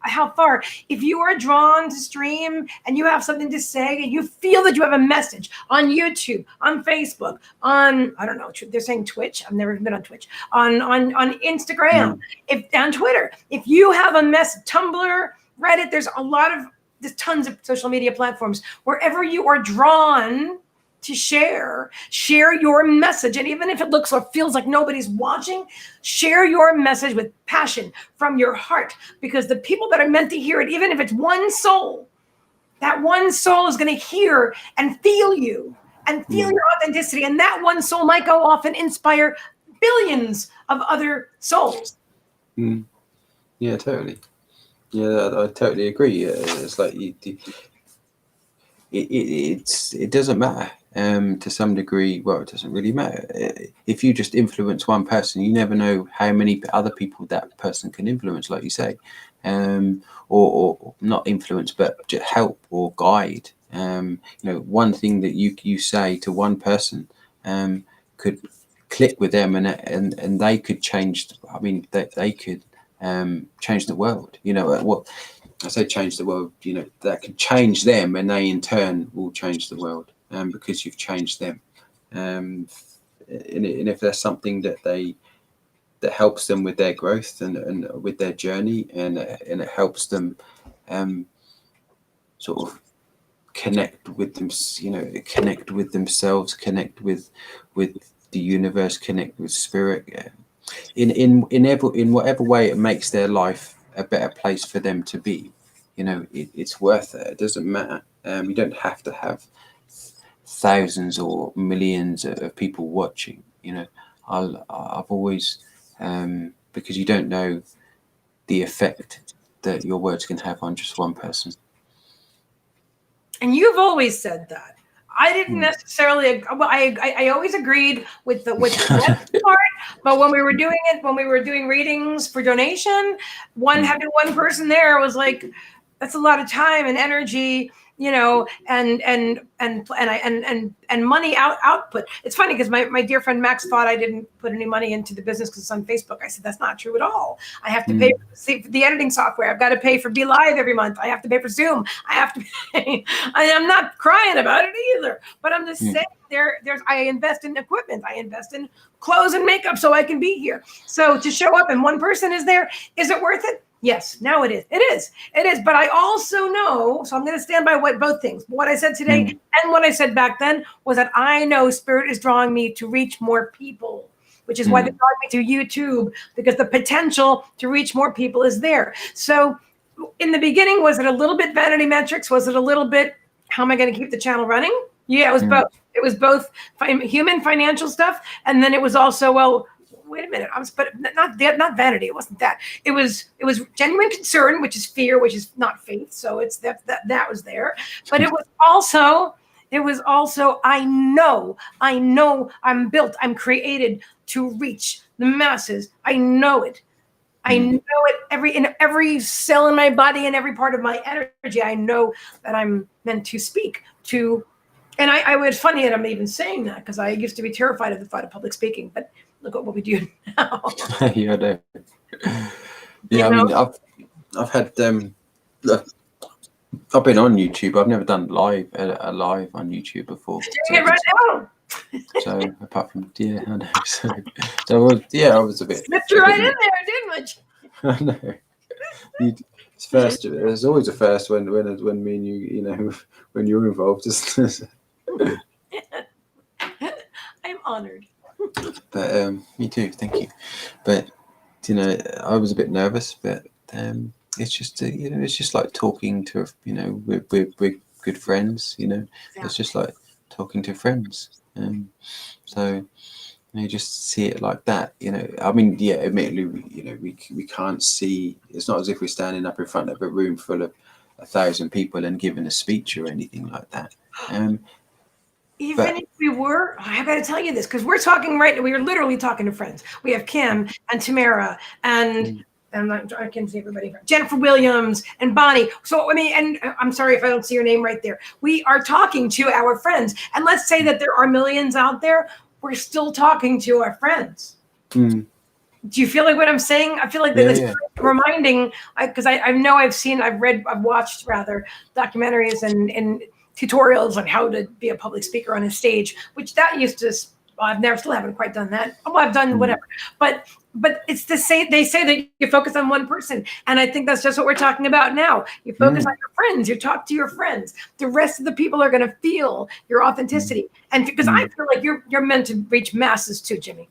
how far. If you are drawn to stream and you have something to say and you feel that you have a message on YouTube, on Facebook, on, I don't know, they're saying Twitch. I've never been on Twitch, on Instagram, on Twitter. If you have a message, Tumblr, Reddit, there's tons of social media platforms. Wherever you are drawn to share your message. And even if it looks or feels like nobody's watching, share your message with passion from your heart, because the people that are meant to hear it, even if it's one soul, that one soul is going to hear and feel you and feel your authenticity. And that one soul might go off and inspire billions of other souls. Yeah, totally. Yeah, I totally agree. It's like it doesn't matter to some degree. Well, it doesn't really matter. If you just influence one person, you never know how many other people that person can influence, like you say, or not influence, but just help or guide. One thing that you say to one person could click with them, and they could change. I mean, they could change the world. What I say, change the world. That could change them, and they in turn will change the world because you've changed them. And if there's something that helps them with their growth and with their journey, and it helps them sort of connect with them, connect with themselves, connect with the universe, connect with spirit. In whatever way it makes their life a better place for them to be, it's worth it. It doesn't matter. You don't have to have thousands or millions of people watching. I've always, because you don't know the effect that your words can have on just one person. And you've always said that. I didn't necessarily. Well, I always agreed with the part, but when we were doing readings for donation, having one person there was like, that's a lot of time and energy, and money output. It's funny because my dear friend Max thought I didn't put any money into the business because it's on Facebook. I said, that's not true at all. I have to pay for the editing software. I've got to pay for Be Live every month. I have to pay for Zoom. I have to pay. I'm not crying about it either, but I'm just saying I invest in equipment. I invest in clothes and makeup so I can be here. So to show up and one person is there, is it worth it? Yes, now it is. It is. But I also know, so I'm going to stand by both things. What I said today and what I said back then was that I know Spirit is drawing me to reach more people, which is why they're drawing me to YouTube, because the potential to reach more people is there. So in the beginning, was it a little bit vanity metrics? Was it a little bit, how am I going to keep the channel running? Yeah, it was both. It was both human financial stuff. And then it was also, well, wait a minute, but not vanity. It wasn't that. It was genuine concern, which is fear, which is not faith. So it's that was there. But it was also I know I'm built, I'm created to reach the masses. I know it. I know it in every cell in my body and every part of my energy. I know that I'm meant to speak to. And I was funny that I'm even saying that, because I used to be terrified of the thought of public speaking, but look at what we do now. Yeah, I know. Yeah, I mean, I've had look, I've been on YouTube. I've never done a live on YouTube before. Doing it right now. So apart from I know. I was a bit. Slipped you right in there, didn't we? I know. It's first. There's always a first when me and you, when you're involved. I'm honored. But me too. Thank you. But I was a bit nervous, but it's just it's just like talking to we're good friends. It's just like talking to friends. So just see it like that. I mean, yeah, admittedly, we can't see. It's not as if we're standing up in front of a room full of 1,000 people and giving a speech or anything like that. Even if we were, I got to tell you this, because we're talking we are literally talking to friends. We have Kim and Tamara and I can't see everybody. Jennifer Williams and Bonnie. So, I mean, and I'm sorry if I don't see your name right there. We are talking to our friends. And let's say that there are millions out there. We're still talking to our friends. Do you feel like what I'm saying? I feel like this reminding, because I know I've watched documentaries and tutorials on how to be a public speaker on a stage, which that used to, still haven't quite done that. Oh, I've done whatever, but it's the same. They say that you focus on one person. And I think that's just what we're talking about now. You focus on your friends, you talk to your friends. The rest of the people are going to feel your authenticity. And because I feel like you're meant to reach masses too, Jimmie.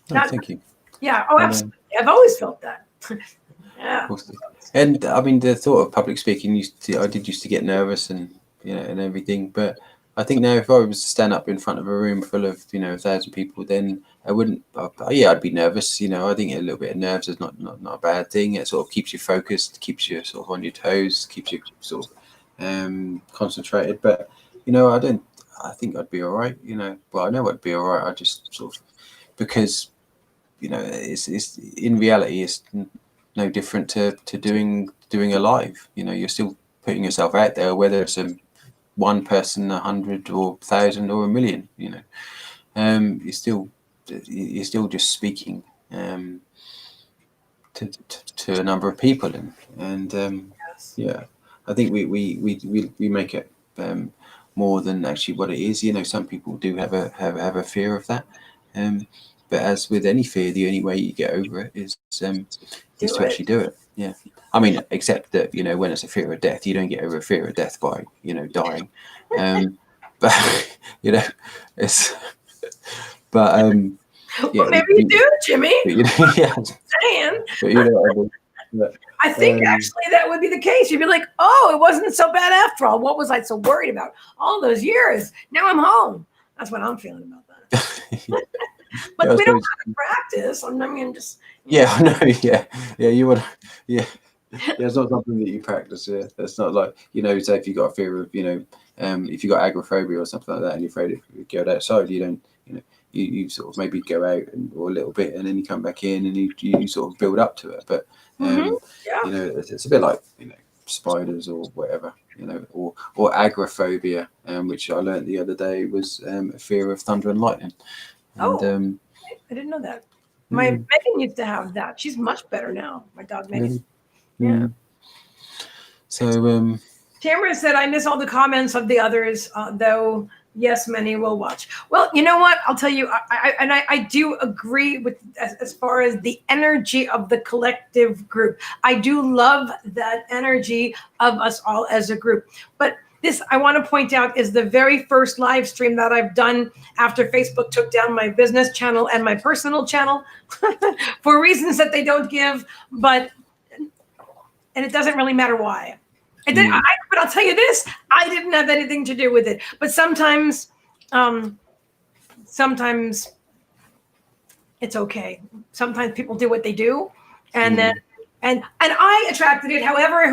Thank you. Yeah. Oh, absolutely. I've always felt that. Yeah. And I mean, the thought of public speaking I did used to get nervous and everything, but I think now if I was to stand up in front of a room full of 1,000 people, then I wouldn't. I'd be nervous. I think a little bit of nerves is not a bad thing. It sort of keeps you focused, keeps you sort of on your toes, keeps you sort of concentrated. But I think I'd be all right. Well, I know I'd be all right. I just sort of, because it's in reality it's no different to doing a live. You're still putting yourself out there, whether it's one person, 100 or 1,000 or 1,000,000. You're still just speaking to a number of people, and I think we make it more than actually what it is. Some people do have a fear of that, but as with any fear, the only way you get over it is to actually do it. Yeah. I mean, except that, when it's a fear of death, you don't get over a fear of death by, dying. But, it's, but, well, maybe you do, Jimmie. Yeah. But, I think actually that would be the case. You'd be like, oh, it wasn't so bad after all. What was I so worried about all those years? Now I'm home. That's what I'm feeling about that. But we don't have to practice. I mean, just. Yeah, I know. Yeah. You want. Yeah. It's not something that you practice. Yeah, it's not like say if you got a fear of if you got agoraphobia or something like that, and you're afraid of going outside, you don't you sort of maybe go out or a little bit, and then you come back in, and you sort of build up to it. But it's a bit like spiders or whatever, or agoraphobia, which I learned the other day was a fear of thunder and lightning. And, I didn't know that. My Meagan used to have that. She's much better now. My dog Meagan. Yeah. So Tamara said, I miss all the comments of the others, though yes, many will watch. Well, you know what? I'll tell you, I do agree with as far as the energy of the collective group. I do love that energy of us all as a group. But this, I want to point out, is the very first live stream that I've done after Facebook took down my business channel and my personal channel for reasons that they don't give, and it doesn't really matter why. But I'll tell you this, I didn't have anything to do with it. But sometimes it's okay. Sometimes people do what they do, and then and I attracted it. However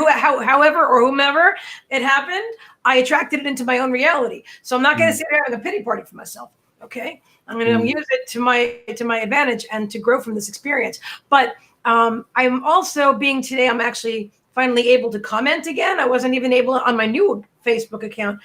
or whomever it happened, I attracted it into my own reality. So I'm not going to sit there and have a pity party for myself. Okay, I'm going to use it to my advantage and to grow from this experience. But I'm also today. I'm actually finally able to comment again. I wasn't even able on my new Facebook account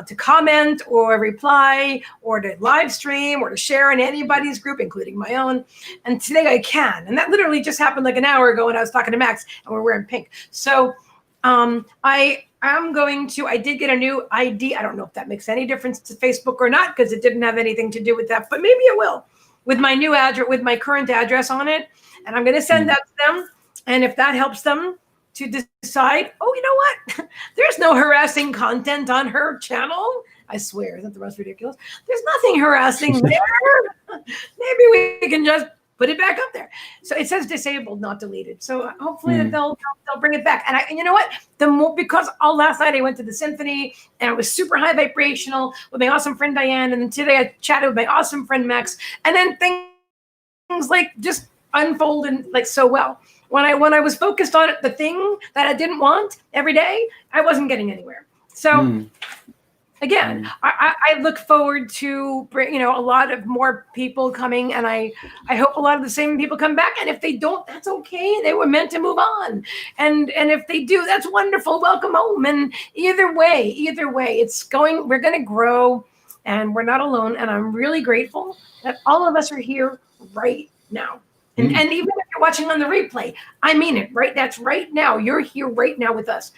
to comment or reply or to live stream or to share in anybody's group, including my own. And today I can. And that literally just happened like an hour ago when I was talking to Max and we're wearing pink. So I did get a new ID. I don't know if that makes any difference to Facebook or not, because it didn't have anything to do with that, but maybe it will, with my new address, with my current address on it. And I'm going to send that to them. And if that helps them to decide, oh, you know what? There's no harassing content on her channel. I swear, isn't that the most ridiculous? There's nothing harassing there. Maybe we can just put it back up there. So it says disabled, not deleted. So hopefully that they'll bring it back. And you know what? The more, because last night I went to the symphony and it was super high vibrational with my awesome friend Diane, and then today I chatted with my awesome friend Max, and then things like just unfolded like so well. When I was focused on the thing that I didn't want every day, I wasn't getting anywhere. So again, I look forward to a lot of more people coming, and I hope a lot of the same people come back. And if they don't, that's okay. They were meant to move on, and if they do, that's wonderful. Welcome home. And either way, we're going to grow, and we're not alone. And I'm really grateful that all of us are here right now. And even if you're watching on the replay, I mean it, right? That's right now. You're here right now with us,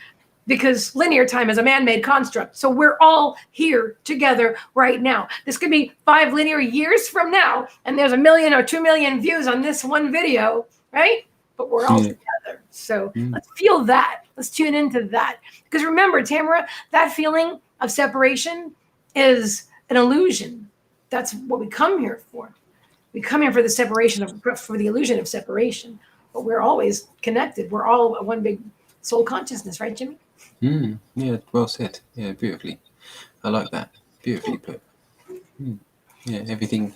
because linear time is a man-made construct. So we're all here together right now. This could be 5 linear years from now, and there's 1 million or 2 million views on this one video, right? But we're all together. So let's feel that. Let's tune into that. Because remember, Tamara, that feeling of separation is an illusion. That's what we come here for. We come here for the for the illusion of separation. But we're always connected. We're all one big soul consciousness, right, Jimmy? Yeah, well said. Yeah, beautifully. I like that. Beautifully put. Yeah, everything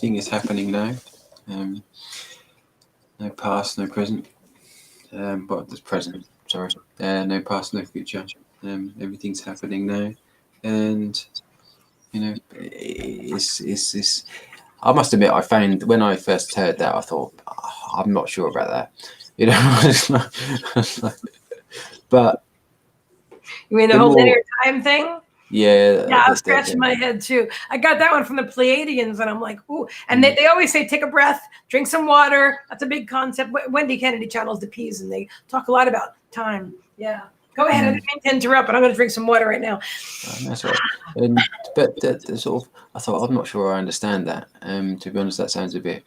is happening now. No past, no present. But there's present. Sorry. No past, no future. Everything's happening now, and it's. I must admit, I found when I first heard that, I thought, I'm not sure about that. But you mean the whole linear time thing? Yeah, I was scratching my head too. I got that one from the Pleiadians, and I'm like, ooh. And they always say, take a breath, drink some water. That's a big concept. Wendy Kennedy channels the P's, and they talk a lot about time. Yeah. Go ahead. I didn't mean to interrupt, but I'm going to drink some water right now. That's right. But sort of, I thought, I'm not sure I understand that. To be honest, that sounds a bit.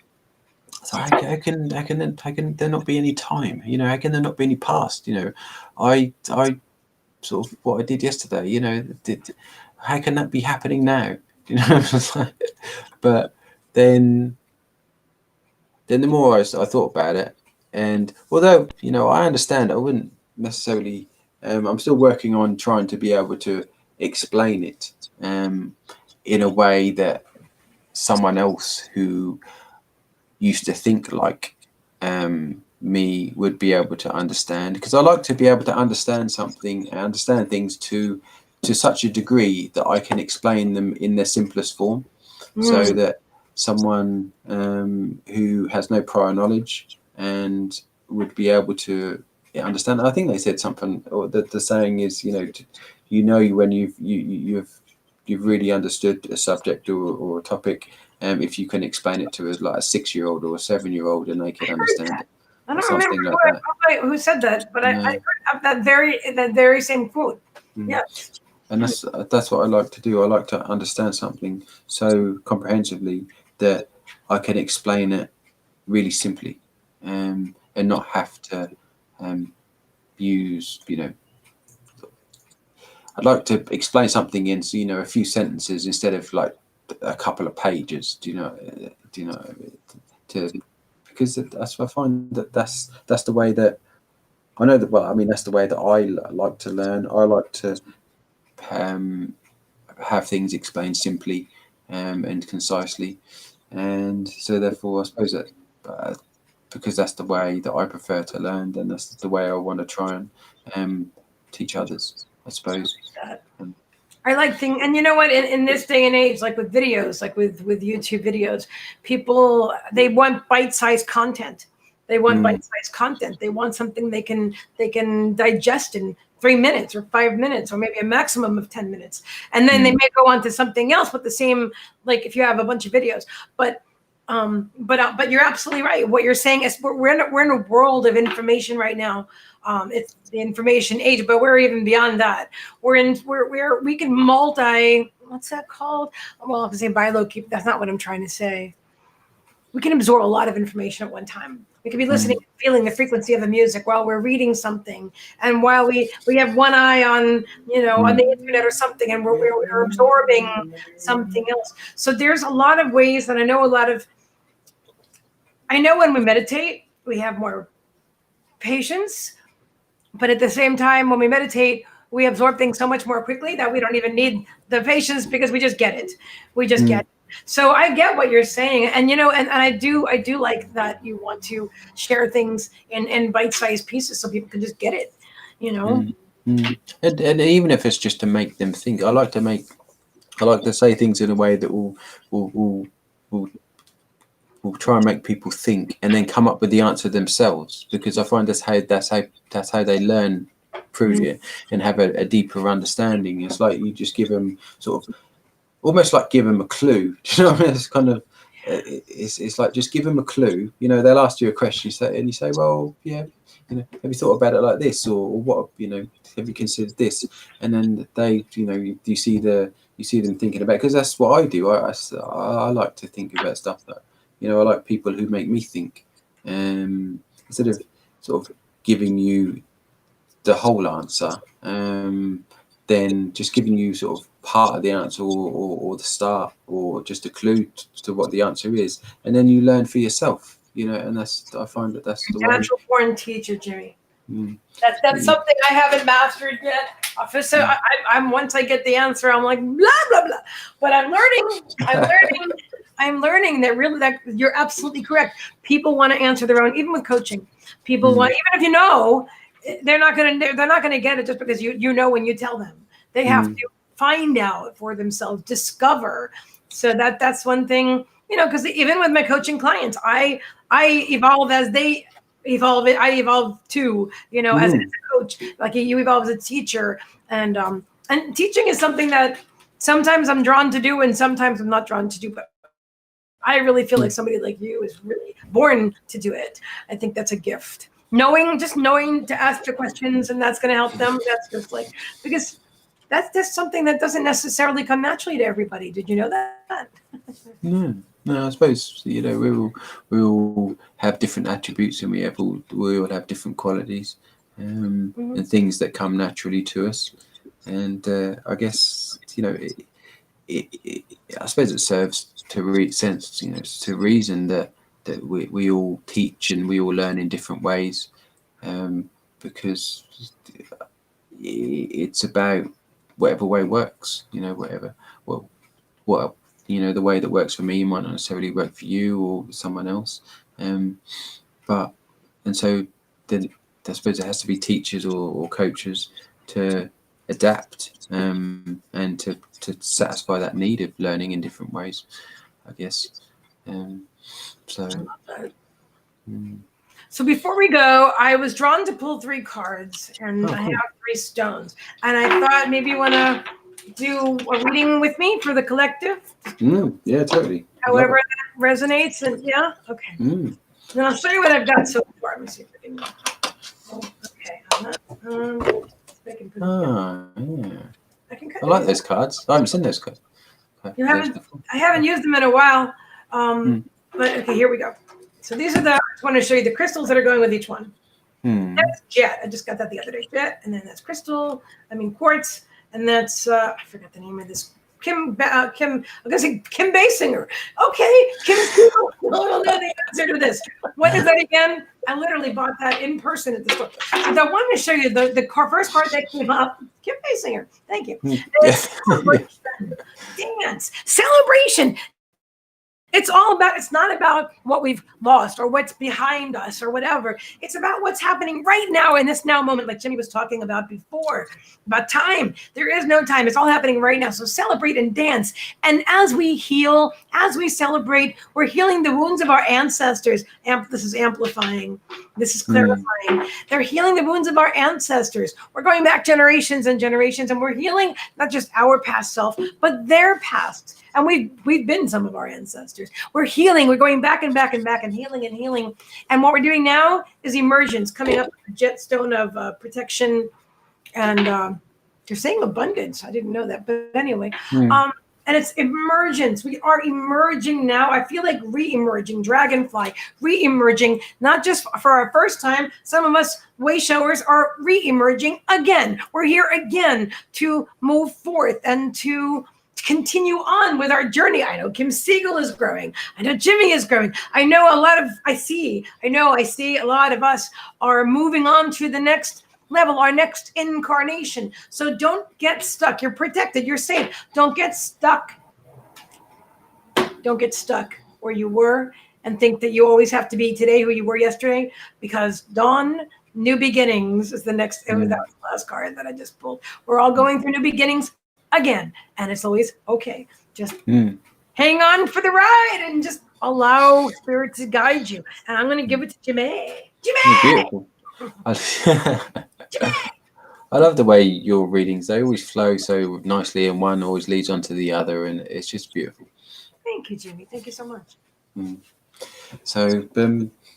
So how can there not be any time? How can there not be any past? I sort of what I did yesterday. How can that be happening now? But then the more I thought about it, and although I understand, I wouldn't necessarily. I'm still working on trying to be able to explain it in a way that someone else who used to think like me would be able to understand, because I like to be able to understand something and understand things to such a degree that I can explain them in their simplest form, so that someone who has no prior knowledge and would be able to understand. I think they said something, or the saying is, when you've really understood a subject or a topic, if you can explain it to like a 6-year-old or a 7-year-old, and they can understand it. I don't remember who said that, but I heard that very same quote. Yeah. And that's what I like to do. I like to understand something so comprehensively that I can explain it really simply, and not have to use, I'd like to explain something in a few sentences instead of like a couple of pages. Because I find that's the way that I know that. Well, I mean, that's the way that I like to learn. I like to have things explained simply and concisely, and so therefore I suppose that because that's the way that I prefer to learn, then that's the way I want to try and teach others, I suppose. I like things, and you know what? In this day and age, like with videos, like with YouTube videos, people, they want bite-sized content. They want bite-sized content. They want something they can digest in 3 minutes or 5 minutes, or maybe a maximum of 10 minutes, and then they may go on to something else with the same. Like if you have a bunch of videos, but you're absolutely right. What you're saying is we're in a world of information right now. It's the information age, but we're even beyond that. We can multi. What's that called? Well, I have to say buy low, keep. That's not what I'm trying to say. We can absorb a lot of information at one time. We could be listening, feeling the frequency of the music while we're reading something, and while we have one eye on on the internet or something, and we're absorbing something else. So there's a lot of ways that I know a lot of I know when we meditate, we have more patience, but at the same time, when we meditate, we absorb things so much more quickly that we don't even need the patience because we just get it. We just get it. So I get what you're saying. And, and I do like that you want to share things in bite-sized pieces so people can just get it, And even if it's just to make them think, I like to say things in a way that will try and make people think and then come up with the answer themselves, because I find that's how they learn through it and have a deeper understanding. It's like you just give them sort of almost like give them a clue. Do you know what I mean? It's kind of it's like just give them a clue. They'll ask you a question, and you say, well, yeah, have you thought about it like this, or what? Have you considered this? And then they, you see them thinking about it, because that's what I do. I like to think about stuff that. I like people who make me think, instead of sort of giving you the whole answer, then just giving you sort of part of the answer or the start or just a clue to what the answer is, and then you learn for yourself. And I find that's the natural born teacher, Jimmie. That's something I haven't mastered yet. So I'm once I get the answer, I'm like blah blah blah. But I'm learning that really that you're absolutely correct. People want to answer their own, even with coaching. People want, even if they're not gonna get it just because you know when you tell them. They have to find out for themselves, discover. So that's one thing, because even with my coaching clients, I evolve as they evolve it. I evolve too, as a coach, like you evolve as a teacher, and teaching is something that sometimes I'm drawn to do and sometimes I'm not drawn to do, but I really feel like somebody like you is really born to do it. I think that's a gift. Knowing to ask the questions, and that's going to help them. That's just like, because that's something that doesn't necessarily come naturally to everybody. Did you know that? No, I suppose, we all have different attributes, and we all have different qualities, and things that come naturally to us. And I guess, I suppose it serves to reason that we all teach and we all learn in different ways, because it's about whatever way works. The way that works for me might not necessarily work for you or someone else, so then I suppose it has to be teachers or coaches to adapt, and to satisfy that need of learning in different ways, I guess. So before we go, I was drawn to pull 3 cards, and I have 3 stones, and I thought maybe you want to do a reading with me for the collective. Yeah, totally. However that resonates, and yeah, okay. Then I'll show you what I've got so far. Let me see if I can. Okay, I can put yeah. I like those cards. I haven't seen those cards. I haven't used them in a while, but okay, here we go. So these are I just want to show you the crystals that are going with each one. That's jet. I just got that the other day. Jet, and then that's quartz, and that's I forgot the name of this. I'm gonna say Kim Basinger. Okay, Kim. I don't know the answer to this. What is that again? I literally bought that in person at the store. So I wanted to show you the first card that came up. Kim Basinger. Thank you. It's celebration. Dance. Celebration. It's not about what we've lost or what's behind us or whatever. It's about what's happening right now in this now moment, like Jimmie was talking about before, about time. There is no time. It's all happening right now. So celebrate and dance. And as we heal, as we celebrate, we're healing the wounds of our ancestors. This is amplifying. This is clarifying. They're healing the wounds of our ancestors. We're going back generations and generations, and we're healing not just our past self, but their past. And we've been some of our ancestors. We're healing. We're going back and back and back and healing and healing. And what we're doing now is emergence, coming up with the jet stone of protection. And they're saying abundance. I didn't know that. But anyway, and it's emergence. We are emerging now. I feel like re-emerging, dragonfly, re-emerging, not just for our first time. Some of us way showers are re-emerging again. We're here again to move forth and to continue on with our journey. I know Kim Siegel is growing. I know Jimmie is growing. I know I see a lot of us are moving on to the next level, our next incarnation. So don't get stuck. You're protected. You're safe. Don't get stuck. Don't get stuck where you were and think that you always have to be today who you were yesterday, because dawn, new beginnings is the next. That was the last card that I just pulled. We're all going through new beginnings again, and it's always okay. Just hang on for the ride and just allow spirit to guide you. And I'm going to give it to Jimmie. Beautiful. I love the way your readings, they always flow so nicely, and one always leads on to the other, and it's just beautiful. Thank you, Jimmie. Thank you so much. So,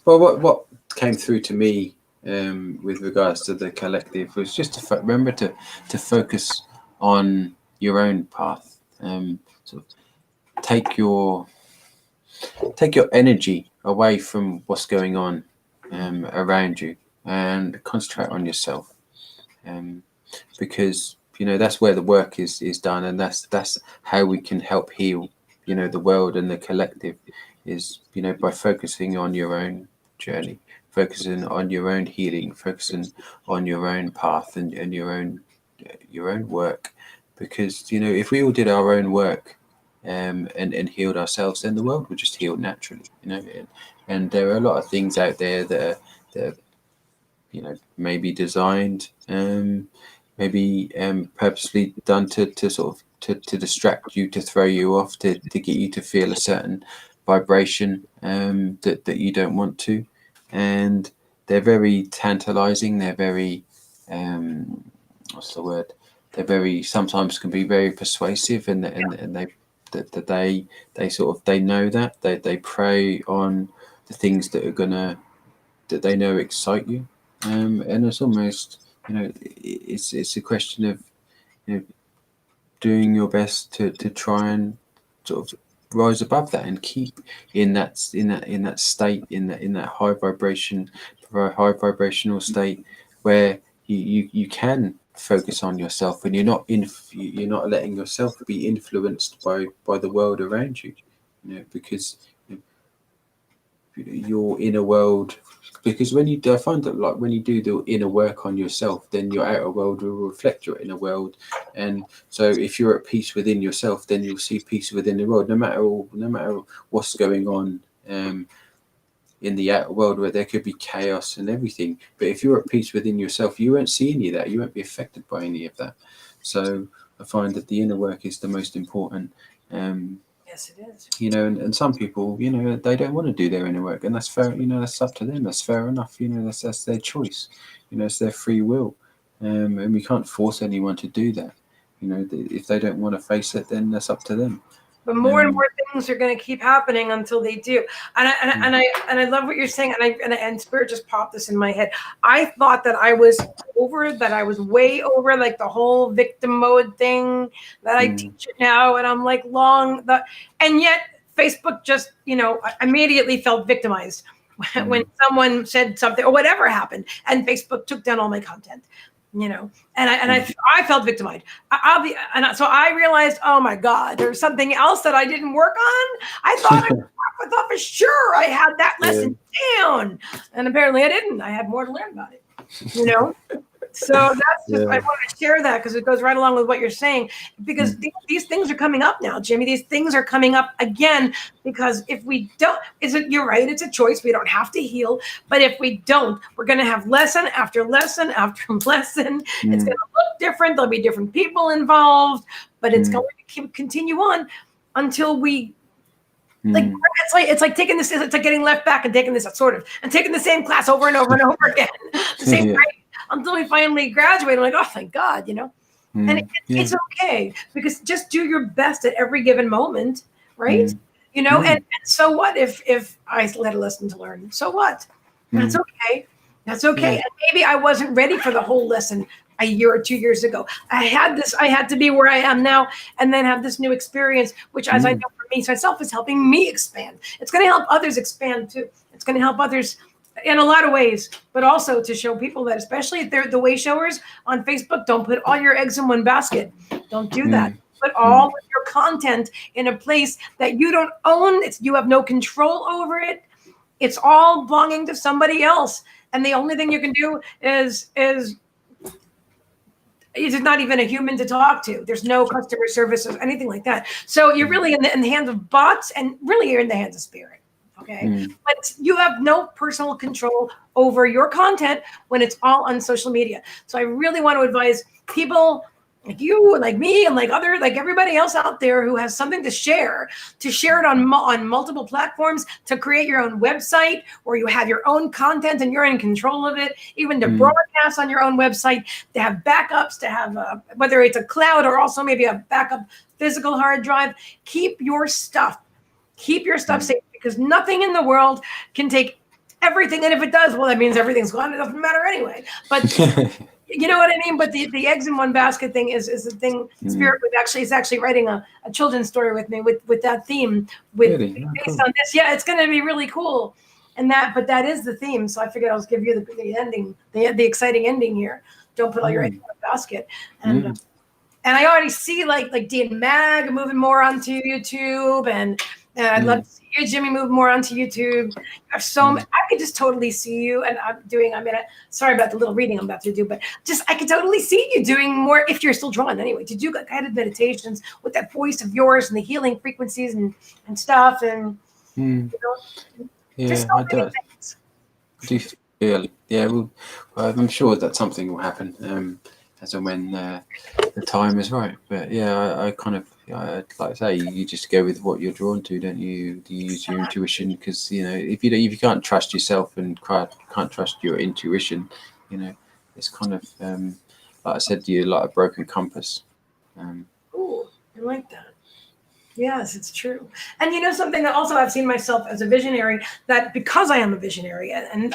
well, what came through to me with regards to the collective was just to remember to focus on your own path. Sort of take your energy away from what's going on around you and concentrate on yourself. Because that's where the work is done, and that's how we can help heal the world and the collective, is by focusing on your own journey, focusing on your own healing, focusing on your own path and your own work. Because if we all did our own work and healed ourselves, then the world would just heal naturally. And there are a lot of things out there that are maybe designed, maybe purposely done to sort of to distract you, to throw you off, to get you to feel a certain vibration that you don't want to. And they're very tantalizing. They're very what's the word? They're very, sometimes can be very persuasive, and they sort of, they know that they prey on the things that they know excite you. And it's almost, it's a question of, doing your best to try and sort of rise above that and keep in that state, in that high vibrational state where you can focus on yourself, and you're not letting yourself be influenced by the world around you, because your inner world. Because I find that, like, when you do the inner work on yourself, then your outer world will reflect your inner world. And so if you're at peace within yourself, then you'll see peace within the world, no matter what's going on in the outer world, where there could be chaos and everything. But if you're at peace within yourself, you won't see any of that. You won't be affected by any of that. So I find that the inner work is the most important. Yes, it is. And some people, they don't want to do their inner work, and that's fair. That's up to them. That's fair enough. That's their choice. It's their free will, and we can't force anyone to do that. If they don't want to face it, then that's up to them. But more and more things are going to keep happening until they do. And I love what you're saying. And Spirit just popped this in my head. I thought that I was way over, like the whole victim mode thing that I teach it now. And I'm like and yet Facebook just, I immediately felt victimized when someone said something or whatever happened, and Facebook took down all my content. And I felt victimized. So I realized, oh my God, there's something else that I didn't work on. I thought for sure I had that lesson down, and apparently I didn't. I had more to learn about it. So that's just, I want to share that because it goes right along with what you're saying, because these things are coming up now, Jimmie. These things are coming up again, because if we don't, you're right, it's a choice. We don't have to heal, but if we don't, we're going to have lesson after lesson after lesson. It's going to look different. There'll be different people involved, but it's going to continue on until we, it's like taking this, it's like getting left back and taking this and taking the same class over and over and over again, the same grade, until we finally graduate. I'm like, oh, thank God, and it's okay, because just do your best at every given moment, right? And so what if I had a lesson to learn? So what? That's okay. That's okay. And maybe I wasn't ready for the whole lesson a year or 2 years ago. I had to be where I am now, and then have this new experience, which, as I know for me myself, is helping me expand. It's going to help others expand too. It's going to help others in a lot of ways, but also to show people that, especially if they're the way showers on Facebook, don't put all your eggs in one basket. Don't do that. Put all of your content in a place that you don't own. You have no control over it. It's all belonging to somebody else. And the only thing you can do is it's not even a human to talk to. There's no customer service or anything like that. So you're really in the hands of bots, and really you're in the hands of spirit. Okay. But you have no personal control over your content when it's all on social media. So I really want to advise people like you and like me and like everybody else out there who has something to share it on multiple platforms, to create your own website where you have your own content and you're in control of it, even to broadcast on your own website, to have backups, to have whether it's a cloud or also maybe a backup physical hard drive. Keep your stuff safe, because nothing in the world can take everything. And if it does, well, that means everything's gone. It doesn't matter anyway. But you know what I mean? But the eggs in one basket thing is the thing. Spirit is actually writing a children's story with me with that theme based on this. Yeah, it's going to be really cool. But that is the theme. So I figured I'll just give you the ending, the exciting ending here. Don't put all your eggs in one basket. And I already see like Dee and Mag moving more onto YouTube, and I'd love to see you, Jimmie, move more onto YouTube. I could just totally see you, and sorry about the little reading I'm about to do, but I could totally see you doing more, if you're still drawn anyway, to do guided meditations with that voice of yours and the healing frequencies and stuff. And, just so many things. I do feel, well, I'm sure that something will happen as and when the time is right. But I kind of, like I say, you just go with what you're drawn to, don't you? You use your intuition, because if you can't trust yourself and can't trust your intuition, it's kind of like I said, you're like a broken compass. Ooh, I like that. Yes, it's true. And something that also I've seen myself as a visionary, that because I am a visionary and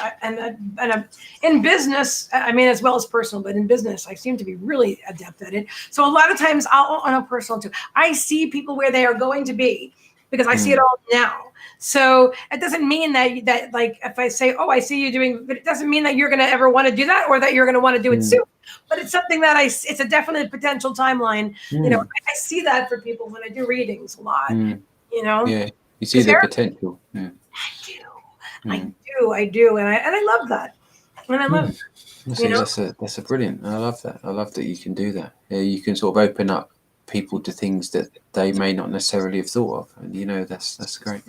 in business, as well as personal, but in business, I seem to be really adept at it. So a lot of times on a personal too, I see people where they are going to be, because I see it all now. So it doesn't mean that like, if I say, oh, I see you doing, but it doesn't mean that you're going to ever want to do that, or that you're going to want to do it soon. But it's something that it's a definite potential timeline. I see that for people when I do readings a lot. Yeah, you see the potential. Yeah. I do, and I love that. And I love it. That's a brilliant. I love that. I love that you can do that. Yeah, you can sort of open up people to things that they may not necessarily have thought of, and that's great.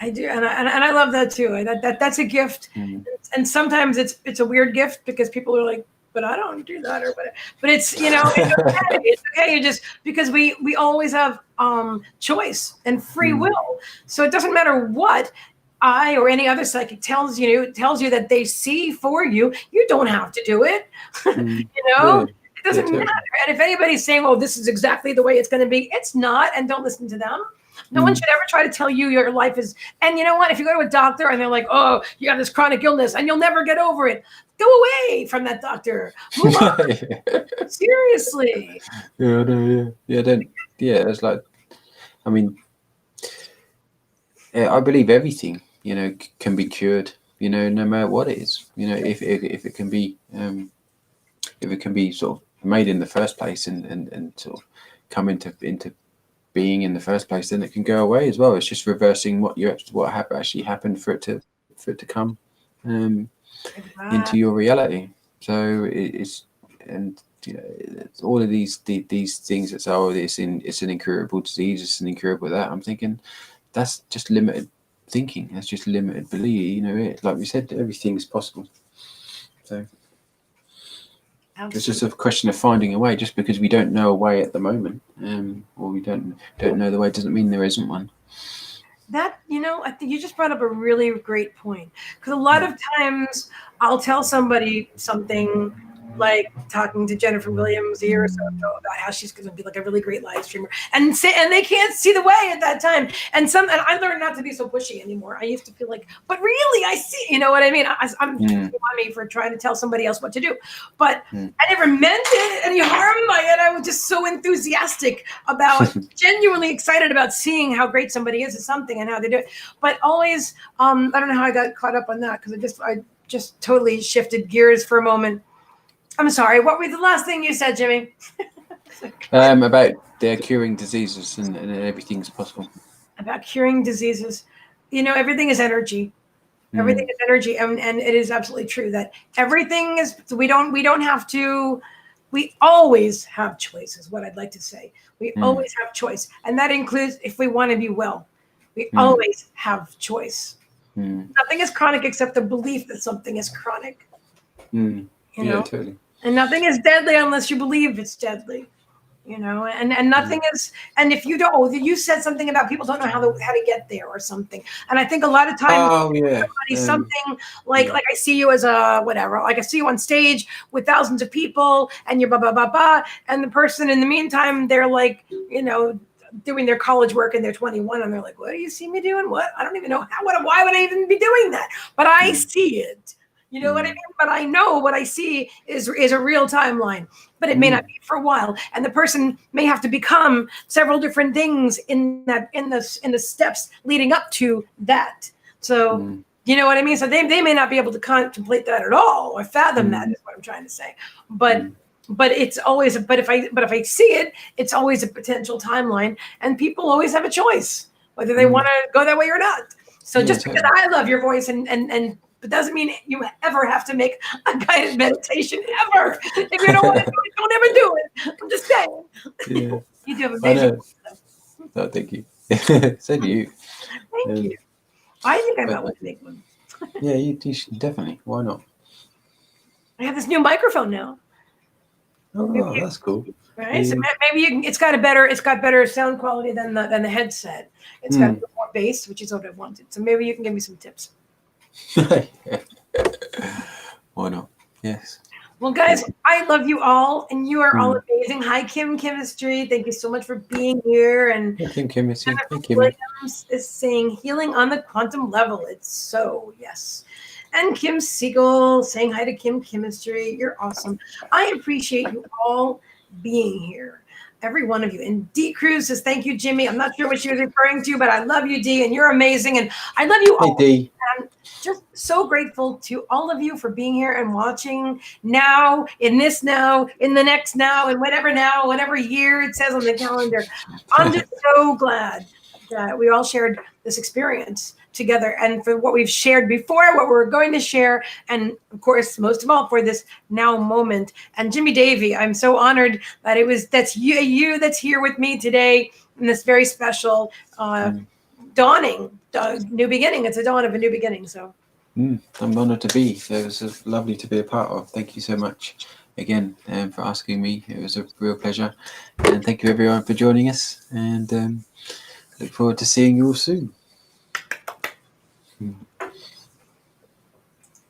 I do, and I love that too. That's a gift, and sometimes it's a weird gift, because people are like, but I don't do that or whatever. But it's it's okay. You just, because we always have choice and free will, so it doesn't matter what I or any other psychic tells you that they see for you. You don't have to do it. It doesn't matter. And if anybody's saying, "Oh, this is exactly the way it's going to be," it's not, and don't listen to them. No one should ever try to tell you your life is. And you know what? If you go to a doctor and they're like, "Oh, you have this chronic illness and you'll never get over it," go away from that doctor. Move on. Seriously. It's like, I believe everything, can be cured, no matter what it is. If it can be, if it can be sort of made in the first place and sort of come into being in the first place, then it can go away as well. It's just reversing what actually happened for it to come into your reality. So it's all of these things that say, it's an incurable disease, it's an incurable that. I'm thinking that's just limited thinking. That's just limited belief. Like we said, everything is possible. So. Absolutely. It's just a question of finding a way. Just because we don't know a way at the moment, or we don't know the way, doesn't mean there isn't one. That, I think you just brought up a really great point, because a lot of times I'll tell somebody something, like talking to Jennifer Williams a year or so ago about how she's going to be like a really great live streamer, and they can't see the way at that time. And I learned not to be so pushy anymore. I used to feel like, but really, I see. You know what I mean? I'm on me for trying to tell somebody else what to do, but I never meant it any harm by it. I was just so enthusiastic about, genuinely excited about seeing how great somebody is at something and how they do it. But always, I don't know how I got caught up on that, because I just totally shifted gears for a moment. I'm sorry. What was the last thing you said, Jimmie? About curing diseases and everything's possible. About curing diseases. Everything is energy. Everything is energy, and it is absolutely true that everything is. We don't have to. We always have choices. What I'd like to say, we always have choice, and that includes if we want to be well. We always have choice. Nothing is chronic except the belief that something is chronic. You know, Totally. and nothing is deadly unless you believe it's deadly. And nothing is. And if you don't, you said something about people don't know how to get there or something. And I think a lot of times, something like I see you as a whatever, like I see you on stage with thousands of people, and you're blah blah blah blah, and the person in the meantime they're like, doing their college work and they're 21 and they're like, what do you see me doing? What? I don't even know why would I even be doing that? But I see it. You know what I mean? But I know what I see is a real timeline, but it may not be for a while. And the person may have to become several different things in the steps leading up to that. So you know what I mean? So they may not be able to contemplate that at all or fathom that is what I'm trying to say. But it's always, but if I see it, it's always a potential timeline, and people always have a choice whether they want to go that way or not. So just because I love your voice and it doesn't mean you ever have to make a guided meditation ever. If you don't want to do it, don't ever do it. I'm just saying. Yeah. You do have amazing voice, though. Oh, thank you. So do you. Thank you. I think I might want to make one. Yeah, you should definitely. Why not? I have this new microphone now. Oh, that's cool. Right, so maybe you can. It's got better sound quality than the headset. It's got a little more bass, which is what I wanted. So maybe you can give me some tips. Why not? Yes. Well, guys, I love you all, and you are all amazing. Hi, Kim Chemistry. Thank you so much for being here. And Kim Chemistry. Jennifer Williams is saying healing on the quantum level. It's so yes. And Kim Siegel saying hi to Kim Chemistry. You're awesome. I appreciate you all being here. Every one of you. And D Cruz says, thank you, Jimmie. I'm not sure what she was referring to, but I love you, D, and you're amazing. And I love you all. Hey, D. I'm just so grateful to all of you for being here and watching now, in this now, in the next now, and whatever year it says on the calendar. I'm just so glad that we all shared this experience together, and for what we've shared before, what we're going to share, and of course, most of all, for this now moment. And Jimmie Davey, I'm so honored that that's you that's here with me today in this very special dawning, new beginning. It's a dawn of a new beginning. So I'm honored to be. It was lovely to be a part of. Thank you so much again for asking me. It was a real pleasure, and thank you everyone for joining us. And look forward to seeing you all soon.